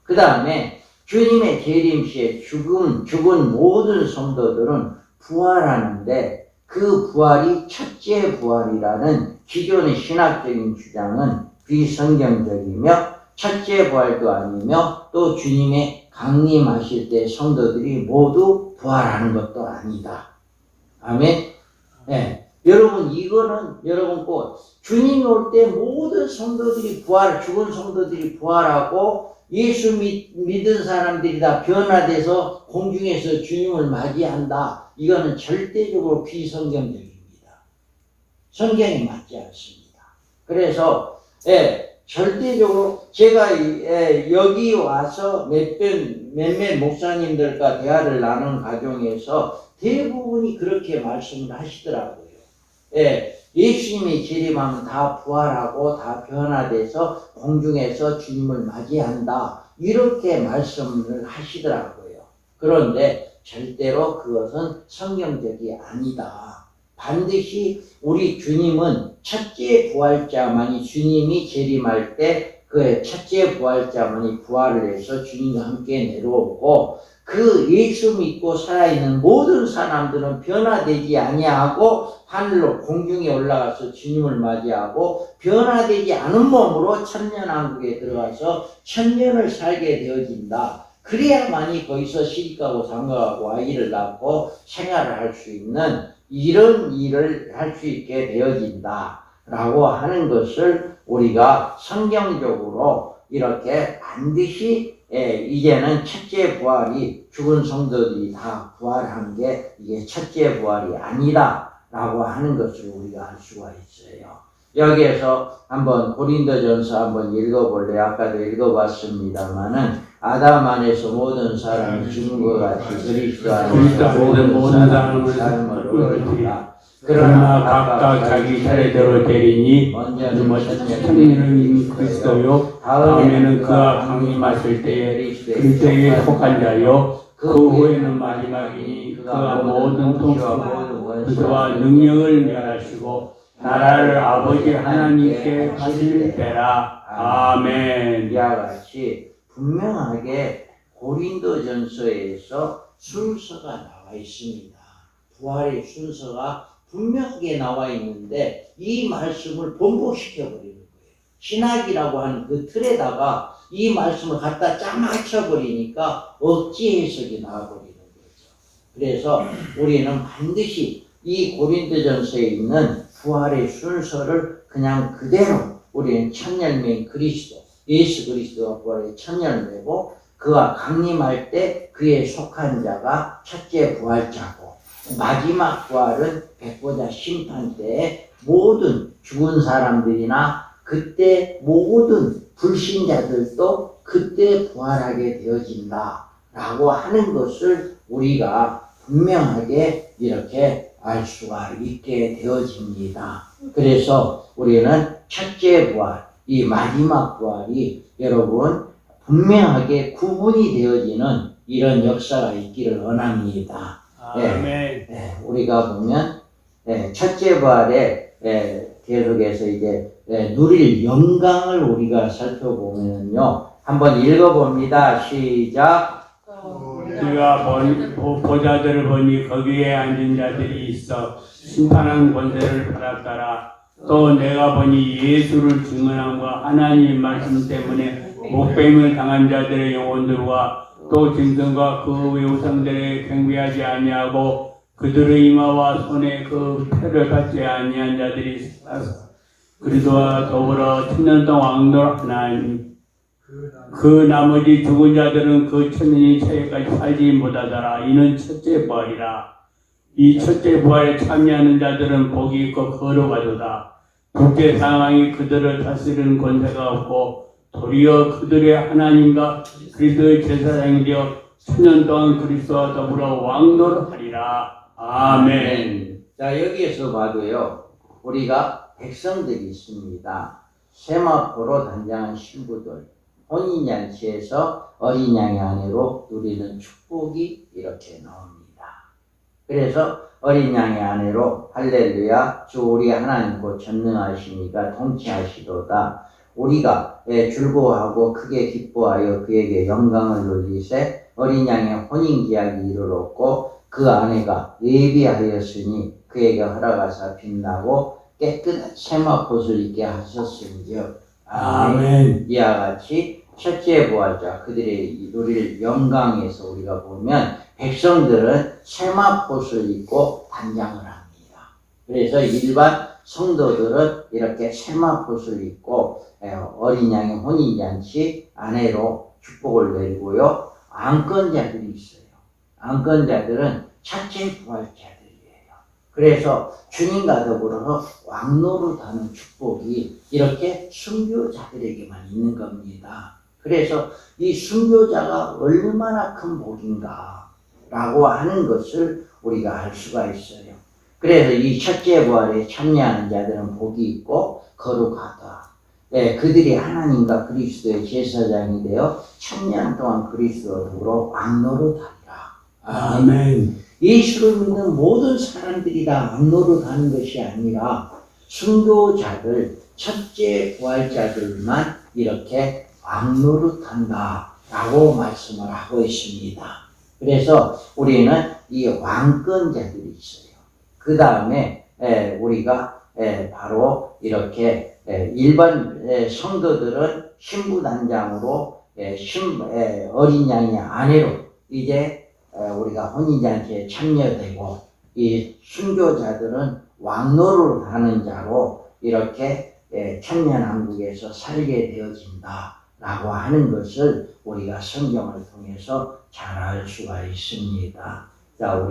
그 다음에 주님의 재림 시에 죽은 모든 성도들은 부활하는데 그 부활이 첫째 부활이라는 기존의 신학적인 주장은 비성경적이며 첫째 부활도 아니며 또 주님의 강림하실 때 성도들이 모두 부활하는 것도 아니다. 아멘. 여러분 이거는 여러분 꼭 주님이 올 때 모든 성도들이 죽은 성도들이 부활하고 예수 믿은 사람들이 다 변화돼서 공중에서 주님을 맞이한다. 이거는 절대적으로 비성경적입니다. 성경에 맞지 않습니다. 그래서 절대적으로 제가 여기 와서 몇몇 목사님들과 대화를 나눈 과정에서 대부분이 그렇게 말씀을 하시더라고요. 예수님이 재림하면 다 부활하고 다 변화돼서 공중에서 주님을 맞이한다. 이렇게 말씀을 하시더라고요. 그런데 절대로 그것은 성경적이 아니다. 반드시 우리 주님은 첫째 부활자만이 주님이 재림할 때 그 첫째 부활자만이 부활을 해서 주님과 함께 내려오고 그 예수 믿고 살아있는 모든 사람들은 변화되지 아니하고 하늘로 공중에 올라가서 주님을 맞이하고 변화되지 않은 몸으로 천년왕국에 들어가서 천년을 살게 되어진다. 그래야만이 거기서 시집가고 장가가고 아이를 낳고 생활을 할 수 있는 이런 일을 할 수 있게 되어진다 라고 하는 것을 우리가 성경적으로 이렇게 반드시 이제는 첫째 부활이 죽은 성도들이 다 부활한 게 이게 첫째 부활이 아니라 라고 하는 것을 우리가 알 수가 있어요. 여기에서 한번 고린도전서 한번 읽어볼래요? 아까도 읽어봤습니다만은 아담 안에서 모든 사람이 죽은 것 같이 그리스도 안에서 모든 사람은 삶을 얻으리라. 그러나 각각 자기 차례대로 되리니 먼저 천리는 이미 그리스도요 다음에는 그가 강림하실 때에 그리스도에 속한 자요 그 후에는 마지막이니 그가 모든 통치와 그와 능력을 멸하시고 나라를 아버지 하나님께 가실 때라. 아멘. 이와 같이 분명하게 고린도전서에서 순서가 나와 있습니다. 부활의 순서가 분명하게 나와 있는데 이 말씀을 번복시켜 버리는 거예요. 신학이라고 하는 그 틀에다가 이 말씀을 갖다 쫙 맞춰버리니까 억지 해석이 나와버리는 거죠. 그래서 우리는 반드시 이 고린도전서에 있는 부활의 순서를 그냥 그대로 우리는 천열매인 그리스도, 예수 그리스도가 부활의 천열매고 그가 강림할 때 그에 속한 자가 첫째 부활자고 마지막 부활은 백보자 심판 때에 모든 죽은 사람들이나 그때 모든 불신자들도 그때 부활하게 되어진다 라고 하는 것을 우리가 분명하게 이렇게 알 수가 있게 되어집니다. 그래서 우리는 첫째 부활, 이 마지막 부활이 여러분 분명하게 구분이 되어지는 이런 역사가 있기를 원합니다. 아멘. 우리가 보면 첫째 부활에 계속해서 이제 누릴 영광을 우리가 살펴보면요. 한번 읽어봅니다. 시작. 우리가 보자들을 보니 거기에 앉은 자들이 있어 심판한 권세를 받았더라. 또 내가 보니 예수를 증언함과 하나님의 말씀 때문에 목뱀을 당한 자들의 영혼들과 또 짐승과 그 우상들에 경배하지 아니하고 그들의 이마와 손에 그 표를 받지 아니한 자들이 그리스도와 더불어 천년 동안 왕노하나니 그 나머지 죽은 자들은 그 천년이 차기까지 살지 못하더라. 이는 첫째 부활이라. 이 첫째 부활에 참여하는 자들은 복이 있고 거룩하도다. 둘째 상황이 그들을 다스리는 권세가 없고 도리어 그들의 하나님과 그리스도의 제사장이 되어 천년 동안 그리스도와 더불어 왕노하리라. 아멘. 자, 여기에서 봐도요, 우리가 백성들이 있습니다. 세마포로 단장한 신부들, 혼인잔치에서 어린 양의 아내로 누리는 축복이 이렇게 나옵니다. 그래서 어린 양의 아내로 할렐루야, 주 우리 하나님 곧 전능하시니까 통치하시도다. 우리가 즐거워하고 크게 기뻐하여 그에게 영광을 돌리세. 어린 양의 혼인계약이 이르렀고 그 아내가 예비하였으니 그에게 허락하사 빛나고 깨끗한 세마포를 입게 하셨은즉 아멘. 이와 같이 첫째 부활자 그들의 누릴 영광에서 우리가 보면 백성들은 세마포를 입고 단장을 합니다. 그래서 일반 성도들은 이렇게 세마포를 입고 어린 양의 혼인잔치 아내로 축복을 내리고요. 안건자들이 있어요. 안건자들은 첫째 부활자들이에요. 그래서 주님과 더불어서 왕노릇하는 축복이 이렇게 순교자들에게만 있는 겁니다. 그래서 이 순교자가 얼마나 큰 복인가 라고 하는 것을 우리가 알 수가 있어요. 그래서 이 첫째 부활에 참여하는 자들은 복이 있고 거룩하다. 그들이 하나님과 그리스도의 제사장이 되어 천년 동안 그리스도와 더불어 왕노릇하리라. 아멘. 예수를 믿는 모든 사람들이 다 왕노릇하는 것이 아니라 순교자들, 첫째 부활자들만 이렇게 왕노릇한다라고 말씀을 하고 있습니다. 그래서 우리는 이 왕권자들이 있어요. 그 다음에 우리가 바로 이렇게 일반 성도들은 신부단장으로 어린 양의 아내로 이제 우리가 혼인잔치에 참여되고 이 순교자들은 왕노를 하는 자로 이렇게 천년왕국에서 살게 되어진다라고 하는 것을 우리가 성경을 통해서 잘 알 수가 있습니다. 자, 우리